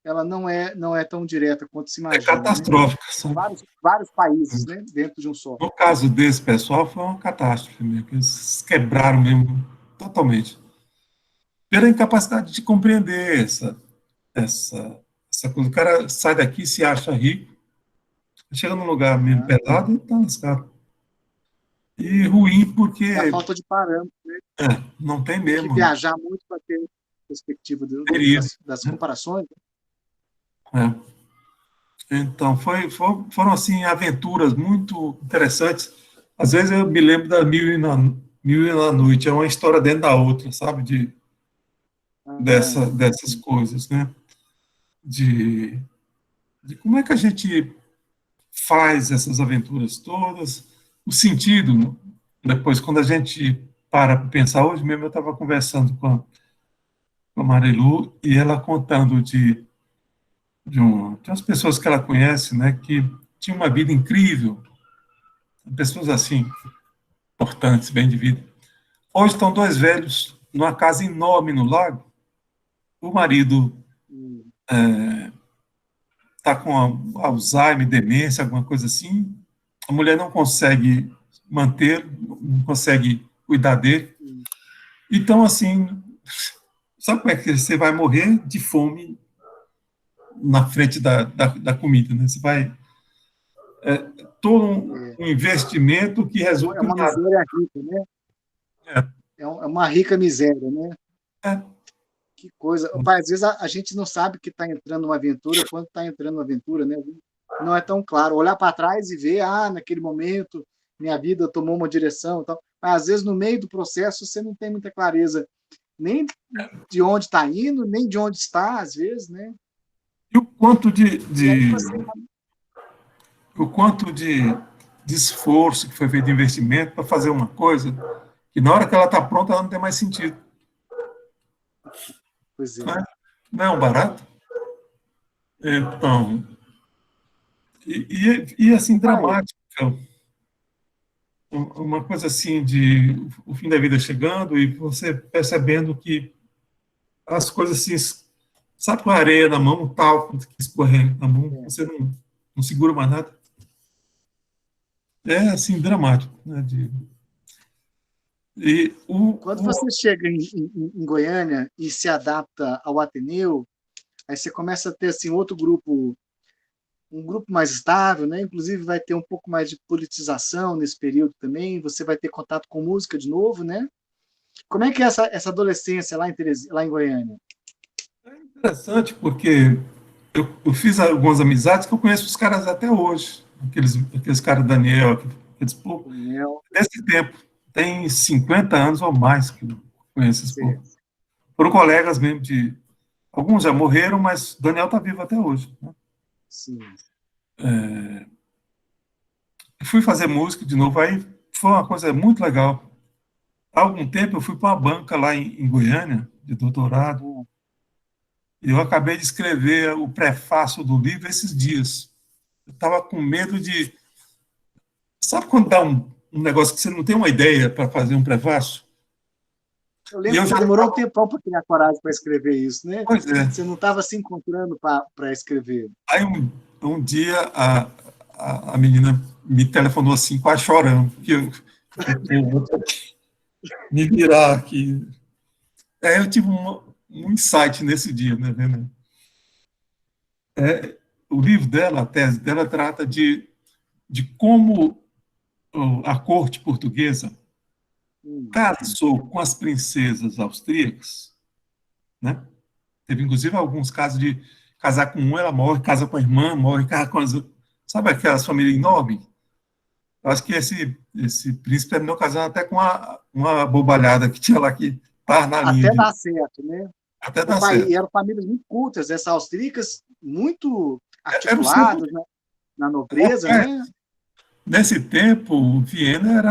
ela não é tão direta quanto se É imagina, né? catastrófica, sabe? Vários países, né? Dentro de um só. No caso desse pessoal, foi uma catástrofe mesmo, que eles quebraram mesmo totalmente. Pela incapacidade de compreender essa, essa coisa. O cara sai daqui, se acha rico, chega num lugar meio Uhum. pesado e tá lascado. E ruim É a porque falta de parâmetro, né? não tem Tem que mesmo, viajar muito para ter perspectiva teria, das né? comparações. É. Então, foram, assim, aventuras muito interessantes. Às vezes eu me lembro da Mil e uma Noite, é uma história dentro da outra, sabe? Ah, Dessas coisas, né? De, de como é que a gente faz essas aventuras todas, o sentido, depois, quando a gente para pensar, hoje mesmo eu estava conversando com a Marilu e ela contando de umas pessoas que ela conhece, né, que tinham uma vida incrível, pessoas assim, importantes, bem de vida. Hoje estão dois velhos numa casa enorme no lago, o marido hum, está com Alzheimer, demência, alguma coisa assim, a mulher não consegue manter, não consegue cuidar dele. hum. Então, assim, sabe como é que você vai morrer de fome na frente da comida, né? Você vai. É, todo É, um investimento que é resulta em uma nada. miséria rica, né? É, É uma rica miséria, né? é, Que coisa. Pai, às vezes a gente não sabe que está entrando numa aventura quando está entrando numa aventura, né? Não é tão claro. Olhar para trás e ver, naquele momento minha vida tomou uma direção e tal. Mas às vezes no meio do processo você não tem muita clareza nem de onde está indo, nem de onde está, às vezes, né? E o quanto E aí você... o quanto de esforço que foi feito de investimento para fazer uma coisa que na hora que ela está pronta ela não tem mais sentido. Pois é. Não é um barato? Então, e assim, Pai, dramática. Uma coisa assim de o fim da vida chegando e você percebendo que as coisas assim, sabe, com a areia na mão, tal, que escorrendo na mão, é. você não segura mais nada. É assim, dramático, né? E Quando você chega em Goiânia e se adapta ao Ateneu, aí você começa a ter assim outro grupo, um grupo mais estável, né? Inclusive vai ter um pouco mais de politização nesse período também. Você vai ter contato com música de novo, né? Como é que é essa adolescência lá lá em Goiânia? interessante porque eu fiz algumas amizades que eu conheço os caras até hoje. Aqueles caras, Daniel, aqueles povo, Mel, desse tempo. Tem 50 anos ou mais que eu conheço esse você, povo. Foram colegas mesmo de. Alguns já morreram, mas Daniel está vivo até hoje. Né? sim. Fui fazer música de novo, aí foi uma coisa muito legal. Há algum tempo eu fui para uma banca lá em Goiânia, de doutorado, Hum. e eu acabei de escrever o prefácio do livro esses dias. Eu estava com medo de. Sabe quando dá um negócio que você não tem uma ideia para fazer um prefácio? Eu E lembro eu que já você demorou um estava. tempão para criar coragem para escrever isso, né? Pois é. Você não estava se encontrando para escrever. Aí um dia a menina me telefonou assim, quase chorando, porque eu vou ter que me virar aqui. Aí eu tive um insight nesse dia, né, Renan? O livro dela, a tese dela, trata de como a corte portuguesa Hum. casou com as princesas austríacas, né? Teve, inclusive, alguns casos de casar com um, ela morre, casa com a irmã, morre, casa com as... Sabe aquelas famílias enormes? Eu acho que esse príncipe terminou casando até com uma bobalhada que tinha lá que par na linha Até de... dar certo, né? Até O dar pai, e certo. eram famílias muito cultas, essas austríacas, muito Era o centro... articuladas, né? Na nobreza, né? Nesse tempo, Viena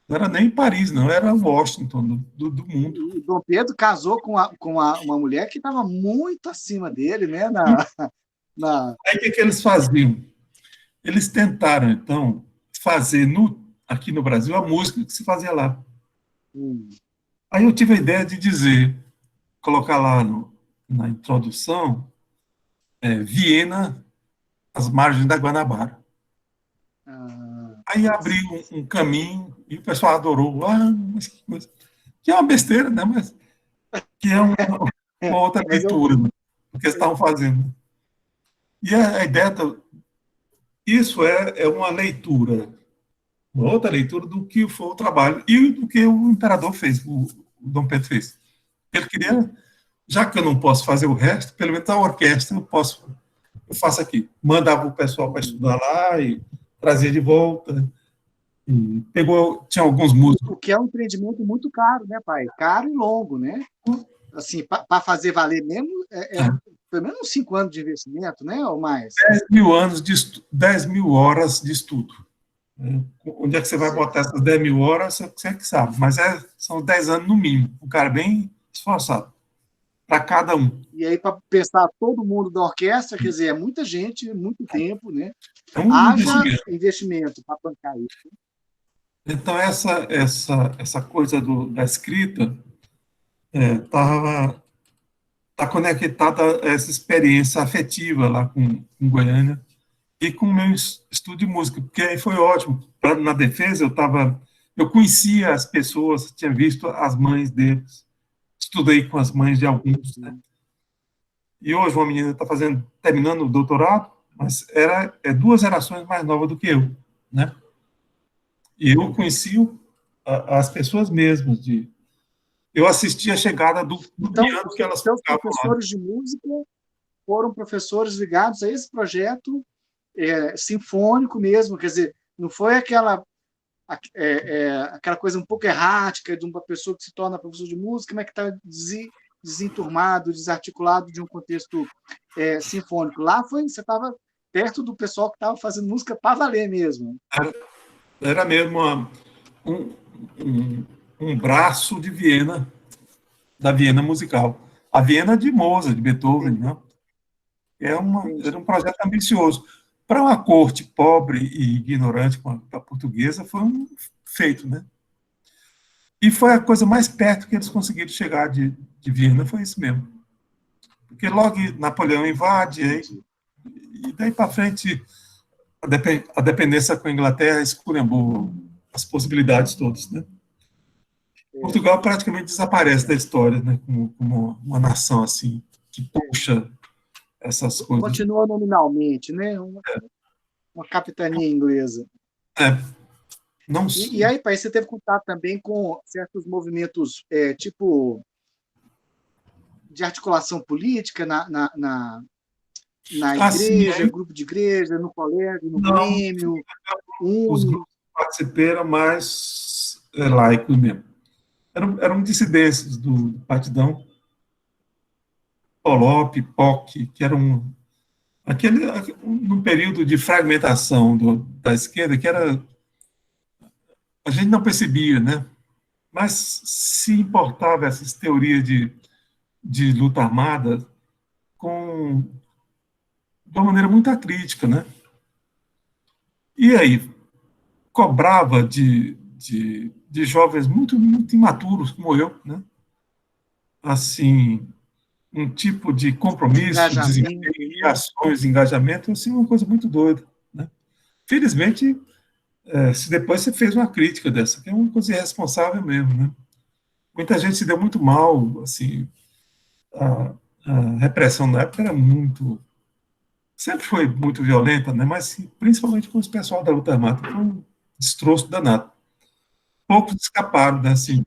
não era nem Paris, não, era Washington do mundo. O Dom Pedro casou uma mulher que estava muito acima dele, né? Na... Aí o que eles faziam? Eles tentaram, então, fazer aqui no Brasil a música que se fazia lá. Hum. Aí eu tive a ideia de dizer, colocar lá na introdução, Viena, às margens da Guanabara. Ah, Aí abri um caminho e o pessoal adorou. Ah, mas que coisa. Que é uma besteira, né? Mas que é uma outra mas eu, leitura, né, do que eles estavam fazendo. E a ideia, isso é uma leitura, uma outra leitura do que foi o trabalho e do que o imperador fez, o Dom Pedro fez. Ele queria, já que eu não posso fazer o resto, pelo menos a orquestra eu faço aqui. Mandava o pessoal para estudar lá e trazia de volta. E tinha alguns músicos. o que é um empreendimento muito caro, né, pai? Caro e longo, né? Assim, para fazer valer mesmo, pelo menos uns 5 anos de investimento, né? Ou mais. 10 mil horas de estudo. Onde é que você vai Certo. botar essas 10 mil horas, você é que sabe. Mas são 10 anos no mínimo. Um cara bem esforçado. Para cada um. E aí, para pensar todo mundo da orquestra, quer dizer, é muita gente, muito tempo, né? É um Haja investimento. investimento para bancar isso. Então, essa coisa da escrita tá conectada a essa experiência afetiva lá com Goiânia e com o meu estudo de música, porque aí foi ótimo. Na defesa, eu conhecia as pessoas, tinha visto as mães deles, estudei com as mães de alguns, né? E hoje uma menina está terminando o doutorado, mas é 2 gerações mais nova do que eu, né? E eu conheci as pessoas mesmas. Eu assisti a chegada do Então, piano que elas seus tocavam lá. professores de música foram professores ligados a esse projeto sinfônico mesmo, quer dizer, não foi aquela coisa um pouco errática de uma pessoa que se torna professor de música, mas que está desenturmado, desarticulado de um contexto sinfônico. Lá você estava perto do pessoal que estava fazendo música para valer mesmo. Era mesmo um, um, um braço de Viena, da Viena musical. A Viena de Mozart, de Beethoven, né? Era um projeto ambicioso. Para uma corte pobre e ignorante como a portuguesa, foi um feito, né? E foi a coisa mais perto que eles conseguiram chegar de Viena, foi isso mesmo. Porque logo Napoleão invade, e daí para frente a dependência com a Inglaterra esculhambou as possibilidades todas, né? Portugal praticamente desaparece da história, né? Como uma nação assim que puxa essas coisas. Continua nominalmente, né? Uma capitania inglesa. Não... E aí, pai, você teve contato também com certos movimentos, tipo, de articulação política na igreja, sim, grupo de igreja, no colégio, no não, Grêmio? os grupos que participei eram mais laicos mesmo. Eram dissidências do Partidão, POLOP, POC, que eram num período de fragmentação da esquerda, que a gente não percebia, né? Mas se importava essas teorias de luta armada de uma maneira muito acrítica, né? E aí, cobrava de jovens muito, muito imaturos, como eu, né? Assim, um tipo de compromisso, desempenho, ações, engajamento, assim, uma coisa muito doida, né? Felizmente, se depois você fez uma crítica dessa, que é uma coisa irresponsável mesmo, né? Muita gente se deu muito mal, assim, a repressão na época era sempre foi muito violenta, né? Mas principalmente com o pessoal da luta armada, foi um destroço danado. Poucos escaparam, né? Assim.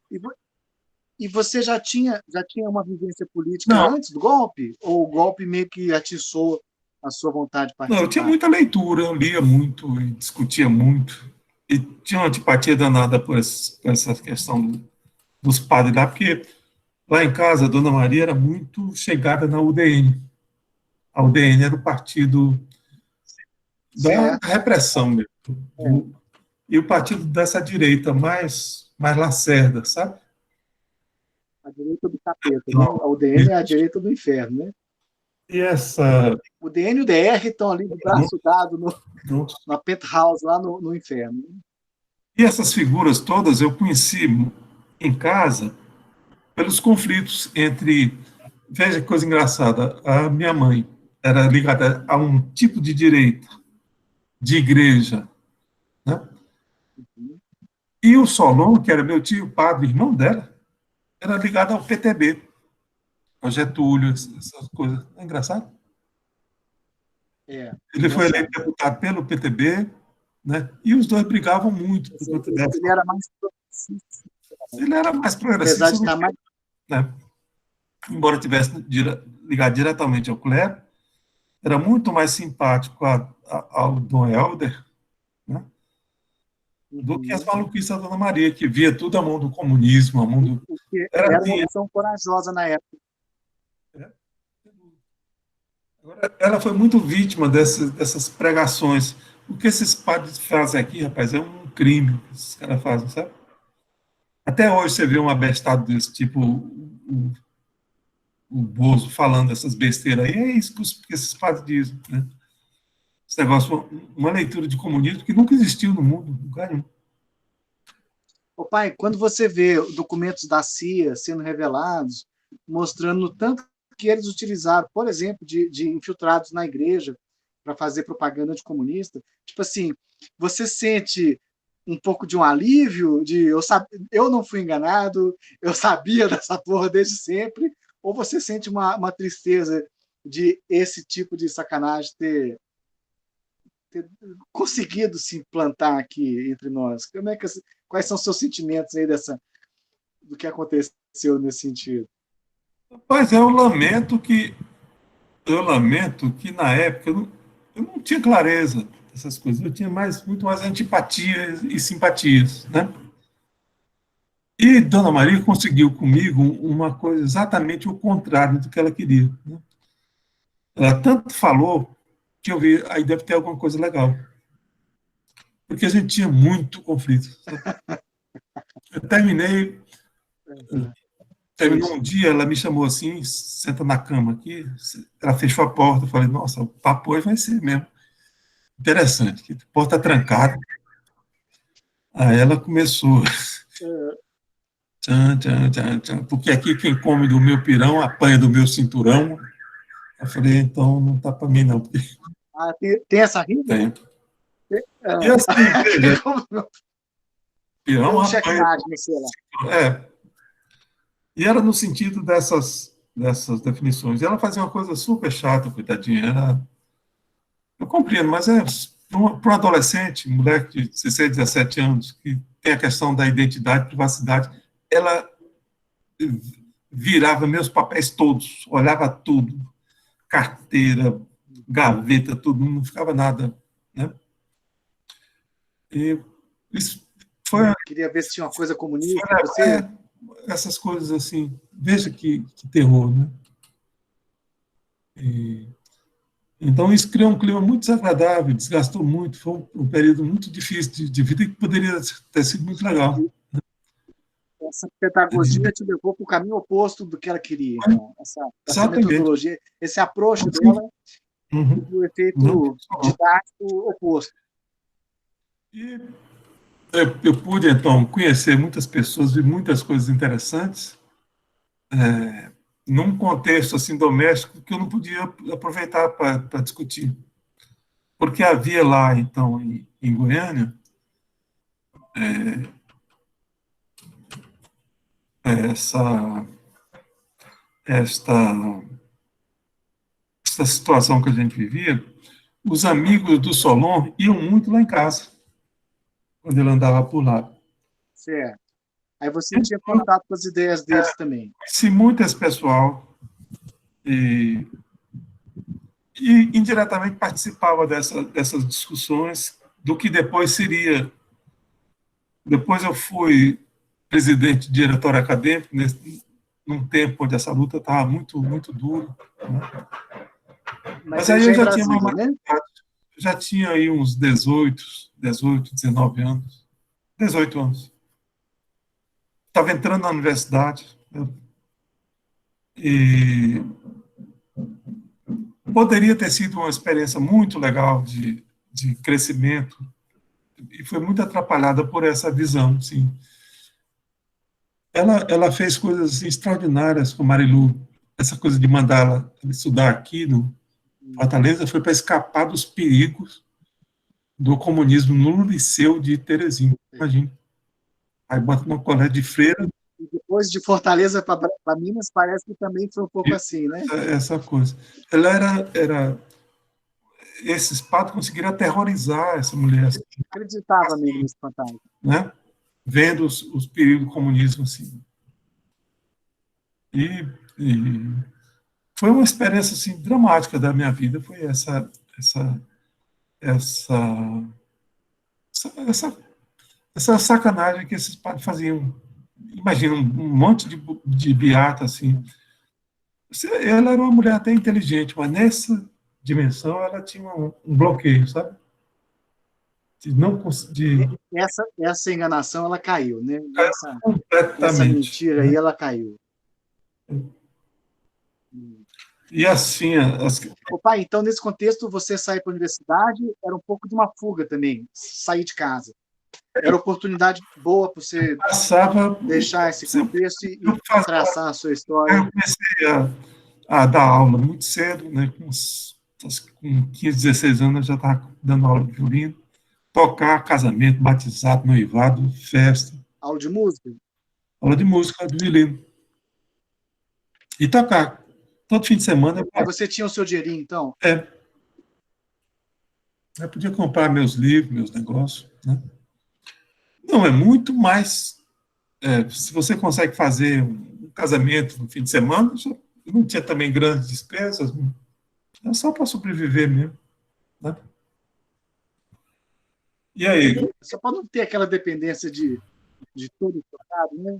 E você já tinha uma vivência política antes do golpe? Ou o golpe meio que atiçou a sua vontade de participar? Não, eu tinha muita leitura, eu lia muito e discutia muito. E tinha uma antipatia danada por essa questão dos padres lá, porque lá em casa a Dona Maria era muito chegada na UDN. A UDN era o partido da repressão mesmo. E o partido dessa direita mais lacerda, sabe? A direita do capeta, né? A UDN é a direita do inferno, né? E essa... O DN e o DR estão ali de braço dado na penthouse, lá no inferno. E essas figuras todas eu conheci em casa pelos conflitos entre... Veja que coisa engraçada, a minha mãe era ligada a um tipo de direita, de igreja, né? E o Solon, que era meu tio, padre, irmão dela, era ligado ao PTB, ao Getúlio, essas coisas. É engraçado? Ele foi eleito deputado pelo PTB, né? E os dois brigavam muito. Ele era mais progressista. Ele era mais progressista. Apesar de estar mais... Né? Embora tivesse ligado diretamente ao clero, era muito mais simpático ao Dom Helder, né? Do que as maluquices da Dona Maria, que via tudo a mão do comunismo, a mão do... Era uma opção corajosa na época. Agora, ela foi muito vítima dessas pregações. O que esses padres fazem aqui, rapaz, é um crime que esses caras fazem, sabe? Até hoje você vê um abestado desse tipo, o Bozo falando essas besteiras aí, é isso que esses padres dizem, né? Esse negócio, uma leitura de comunismo que nunca existiu no mundo, lugar nenhum. Ô pai, quando você vê documentos da CIA sendo revelados, mostrando o tanto que eles utilizaram, por exemplo, de infiltrados na igreja para fazer propaganda anticomunista, tipo assim, você sente um pouco de um alívio, eu não fui enganado, eu sabia dessa porra desde sempre, ou você sente uma tristeza de esse tipo de sacanagem ter conseguido se implantar aqui entre nós? Quais são os seus sentimentos aí do que aconteceu nesse sentido? Mas eu lamento que na época eu não tinha clareza dessas coisas, eu tinha muito mais antipatia e simpatias, né? E Dona Maria conseguiu comigo uma coisa exatamente o contrário do que ela queria, né? Ela tanto falou que eu vi, aí deve ter alguma coisa legal. Porque a gente tinha muito conflito, sabe? Eu terminou Entendi. um dia, ela me chamou assim, senta na cama aqui, ela fechou a porta, eu falei, nossa, o papo hoje vai ser mesmo interessante, que a porta trancada. Aí ela começou, É, tchan, tchan, tchan, tchan, porque aqui quem come do meu pirão apanha do meu cinturão. Eu falei, então não tá para mim não, porque tem essa rima? tem. E É. assim, veja, Deu pirão um apanha. checkmate no sei lá. É, e era no sentido dessas definições. E ela fazia uma coisa super chata, coitadinha. Eu compreendo, mas para um adolescente, moleque de 16, 17 anos, que tem a questão da identidade, privacidade, ela virava meus papéis todos, olhava tudo, carteira, gaveta, tudo, não ficava nada, né? E isso foi, Queria ver se tinha uma coisa foi comunista. Você. essas coisas assim, veja que terror, né? E, então isso criou um clima muito desagradável, desgastou muito, foi um período muito difícil de vida que poderia ter sido muito legal. Essa pedagogia E, te levou para o caminho oposto do que ela queria, então. Essa exatamente. metodologia, esse approach dela Uhum. teve o Não efeito funcionou. didático oposto. E eu pude, então, conhecer muitas pessoas, ver muitas coisas interessantes, num contexto assim doméstico que eu não podia aproveitar para discutir. Porque havia lá, então, em Goiânia, essa, esta, essa situação que a gente vivia, os amigos do Solon iam muito lá em casa, quando ele andava por lá. Certo. Aí você Então, tinha contato com as ideias deles também. conheci muito esse pessoal e, e indiretamente participava dessas discussões do que depois seria. Depois eu fui presidente de diretório acadêmico, num tempo onde essa luta estava muito, muito dura. Né? Mas Mas aí aí já eu em já tinha uma Brasília, né? maturidade, já tinha aí uns 18, 19 anos. 18 anos. Estava entrando na universidade, né? E poderia ter sido uma experiência muito legal de crescimento, e foi muito atrapalhada por essa visão, sim. Ela fez coisas assim, extraordinárias com Marilu. Essa coisa de mandá-la estudar aqui no Fortaleza foi para escapar dos perigos do comunismo no Liceu de Teresina. Imagina. Aí bota no colégio de freira, E depois de Fortaleza para Minas, parece que também foi um pouco assim, né? essa coisa. Ela era esses padres conseguiram aterrorizar essa mulher, assim, Acreditava mesmo nesse fantasma. né? Vendo os perigos do comunismo assim. E foi uma experiência assim dramática da minha vida, foi essa essa essa, essa sacanagem que esses padres faziam. Imagina um monte de beata assim. Ela era uma mulher até inteligente, mas nessa dimensão ela tinha um bloqueio, sabe? De não conseguir Essa enganação, ela caiu, né? Essa completamente. mentira aí, ela caiu. E assim, Ô, pai, então, nesse contexto, você sair para a universidade era um pouco de uma fuga também, sair de casa. Era oportunidade boa para você passava. deixar esse contexto Eu, e fazia, traçar a sua história. eu comecei a dar aula muito cedo, né? Com 15, 16 anos eu já estava dando aula de violino, tocar casamento, batizado, noivado, festa, Aula de música? aula de música, de violino. E tocar. Todo fim de semana Aí você tinha o seu dinheirinho, então? é, eu podia comprar meus livros, meus negócios. Né? Não, é muito mais. Se você consegue fazer um casamento no fim de semana, já não tinha também grandes despesas, é só para sobreviver mesmo. Né? E aí? Só para não ter aquela dependência de todo tocado, né?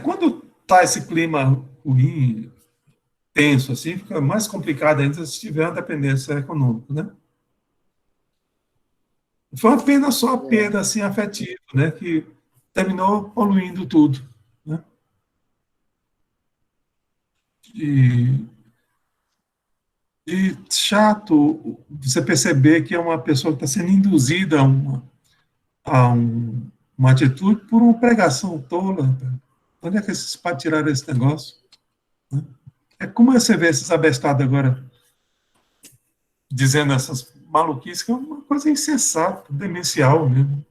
Quando está esse clima ruim, tenso, assim, fica mais complicado ainda se tiver uma dependência econômica, né? Foi apenas só a É, perda assim, afetiva, né, que terminou poluindo tudo. Né? E, e chato você perceber que é uma pessoa que está sendo induzida uma atitude por uma pregação tola. Rapaz. Onde é que esses pais tiraram esse negócio? Né? É como você vê esses abestados agora dizendo essas maluquices, que é uma coisa insensata, demencial mesmo.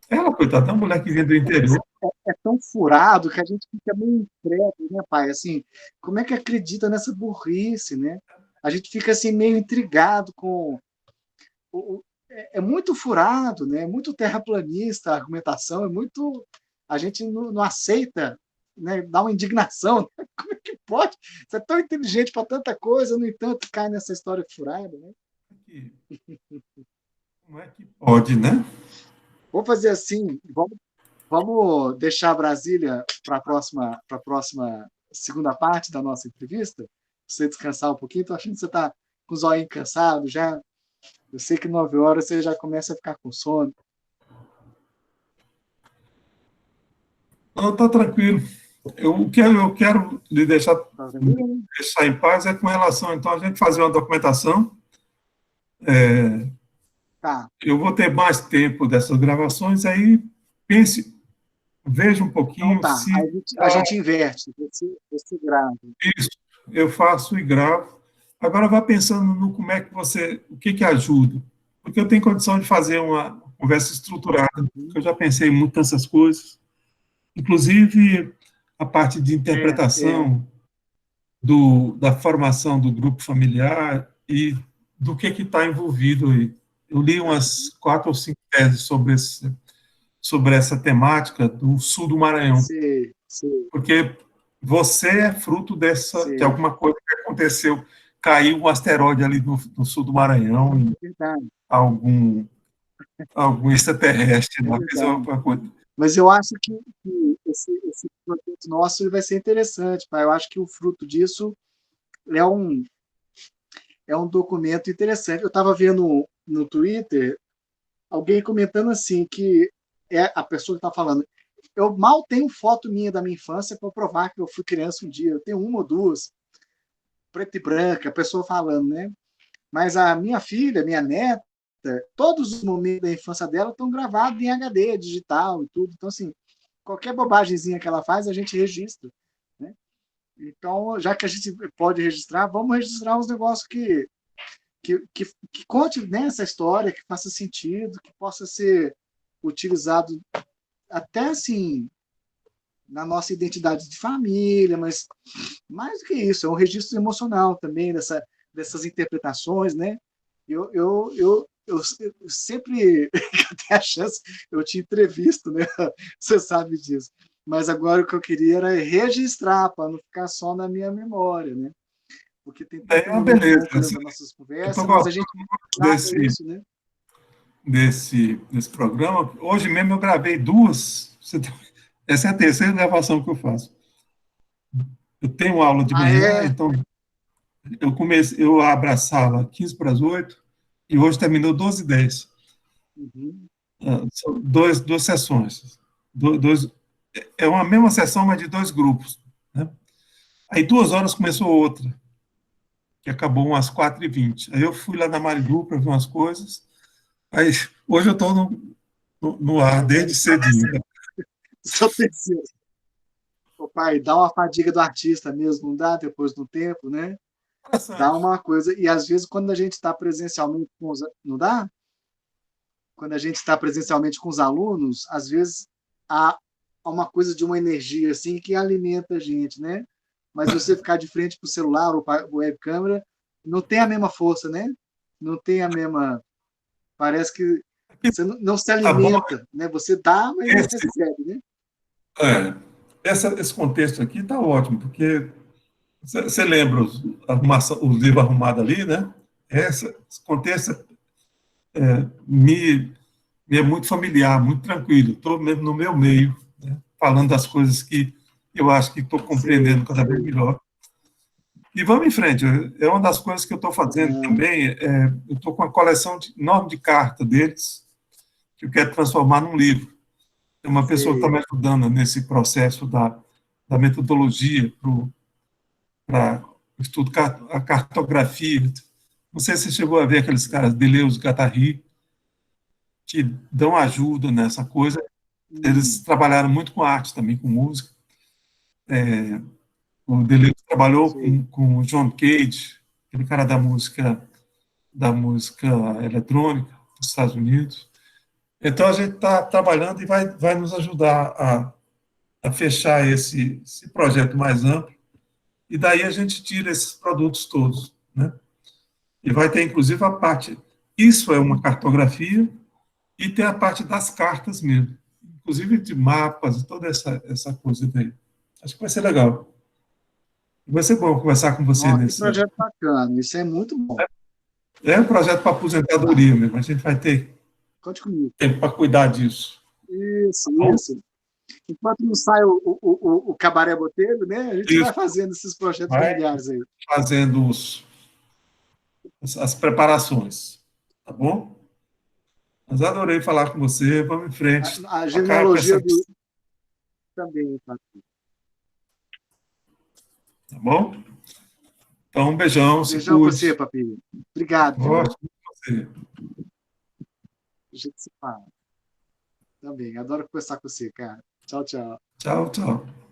Ela, coitada, é uma mulher que vem do mas interior. é tão furado que a gente fica meio incrédulo, né, pai? Assim, como é que acredita nessa burrice, né? A gente fica assim meio intrigado com é muito furado, né? É muito terraplanista a argumentação, é muito a gente não aceita, né? Dá uma indignação. Né? Como é que pode? Você é tão inteligente para tanta coisa, no entanto, cai nessa história furada, né? Como é que pode, né? Vamos fazer assim, vamos deixar Brasília para a próxima segunda parte da nossa entrevista? Pra você descansar um pouquinho. Estou achando que você está com os olhos cansados já. Eu sei que 9 horas você já começa a ficar com sono. Não, tá tranquilo. Eu quero lhe Tá tranquilo? deixar em paz é com relação, então, a gente fazer uma documentação. É, Tá. eu vou ter mais tempo dessas gravações, aí pense, veja um Então pouquinho tá. se A gente inverte. Você grava. isso eu faço e gravo. Agora vá pensando no como é que o que ajuda. Porque eu tenho condição de fazer uma conversa estruturada, Uhum. porque eu já pensei muito nessas coisas. Inclusive, a parte de É. interpretação da formação do grupo familiar e do que está envolvido aí. Eu li umas 4 ou 5 teses sobre essa temática do sul do Maranhão, Sei, porque você é fruto de sei. alguma coisa que aconteceu, caiu um asteroide ali no sul do Maranhão, e É verdade, algum, algum extraterrestre é lá fez verdade. alguma coisa. Mas eu acho que esse projeto nosso ele vai ser interessante, pai. Eu acho que o fruto disso é um documento interessante. Eu estava vendo no Twitter alguém comentando assim que é a pessoa que está falando. Eu mal tenho foto minha da minha infância para provar que eu fui criança um dia. Eu tenho uma ou duas, preta e branca, a pessoa falando, né? Mas a minha filha, minha neta, todos os momentos da infância dela estão gravados em HD, digital e tudo. Então, assim, qualquer bobagemzinha que ela faz, a gente registra. Né? Então, já que a gente pode registrar, vamos registrar uns negócios que conte nessa história, que faça sentido, que possa ser utilizado até assim na nossa identidade de família, mas mais do que isso, é um registro emocional também dessas interpretações, né? Eu sempre que tenho a chance, eu te entrevisto, né? Você sabe disso. Mas agora o que eu queria era registrar, para não ficar só na minha memória, né? Porque tem É tanto uma momento beleza. bom durante Assim, as nossas eu estou conversas, mas a gostando gente grava desse, isso, né? desse programa. Hoje mesmo eu gravei duas. Essa é a terceira gravação que eu faço. Eu tenho aula de Ah, manhã, é? então eu abro a sala 15 para as 8 e hoje terminou 12h10. Uhum. São duas sessões. Dois, é uma mesma sessão, mas de dois grupos. Né? Aí 2 horas começou outra, que acabou umas 4h20. Aí eu fui lá na Marilu para ver umas coisas. Aí hoje eu estou no ar desde cedinho. Só terceiro. Ô, pai, dá uma fadiga do artista mesmo, não dá depois do tempo, né? Dá Interessante. uma coisa. E às vezes, quando a gente está presencialmente com os. Não dá? Quando a gente está presencialmente com os alunos, às vezes há uma coisa de uma energia assim que alimenta a gente, né? Mas você ficar de frente para o celular ou para a webcâmera, não tem a mesma força, né? Não tem a mesma. Parece que você não se Tá bom, alimenta, né? Você dá, mas não esse, recebe, né? é, esse contexto aqui está ótimo, porque você lembra os livros arrumados ali, né? Esse contexto me, me é muito familiar, muito tranquilo. Estou mesmo no meu meio, né? Falando das coisas que Eu acho que estou compreendendo cada vez melhor. E vamos em frente. É uma das coisas que eu estou fazendo também. Eu estou com uma coleção enorme de cartas deles, que eu quero transformar num livro. Tem uma pessoa que está me ajudando nesse processo da metodologia para o estudo, a cartografia. Não sei se você chegou a ver aqueles caras, Deleuze e Guattari, que dão ajuda nessa coisa. Eles trabalharam muito com arte também, com música. O Deleuze trabalhou com o John Cage, aquele cara da música eletrônica dos Estados Unidos. Então, a gente está trabalhando e vai nos ajudar a fechar esse projeto mais amplo, e daí a gente tira esses produtos todos, né? E vai ter, inclusive, a parte... Isso é uma cartografia, e tem a parte das cartas mesmo, inclusive de mapas, toda essa coisa daí. Acho que vai ser legal. Vai ser bom conversar com você nesse... Que projeto bacana, isso é muito bom. É um projeto para aposentadoria mesmo, a gente vai ter tempo para cuidar disso. Isso. Enquanto não sai o Cabaré Botelho, né, a gente vai fazendo esses projetos familiares aí. Fazendo as preparações, tá bom? Mas adorei falar com você, vamos em frente. A genealogia também, tá bom? Então, um beijão. Beijão para você, Papinho. Obrigado. Ótimo você. A gente se fala. Também. Adoro conversar com você, cara. Tchau, tchau. Tchau, tchau.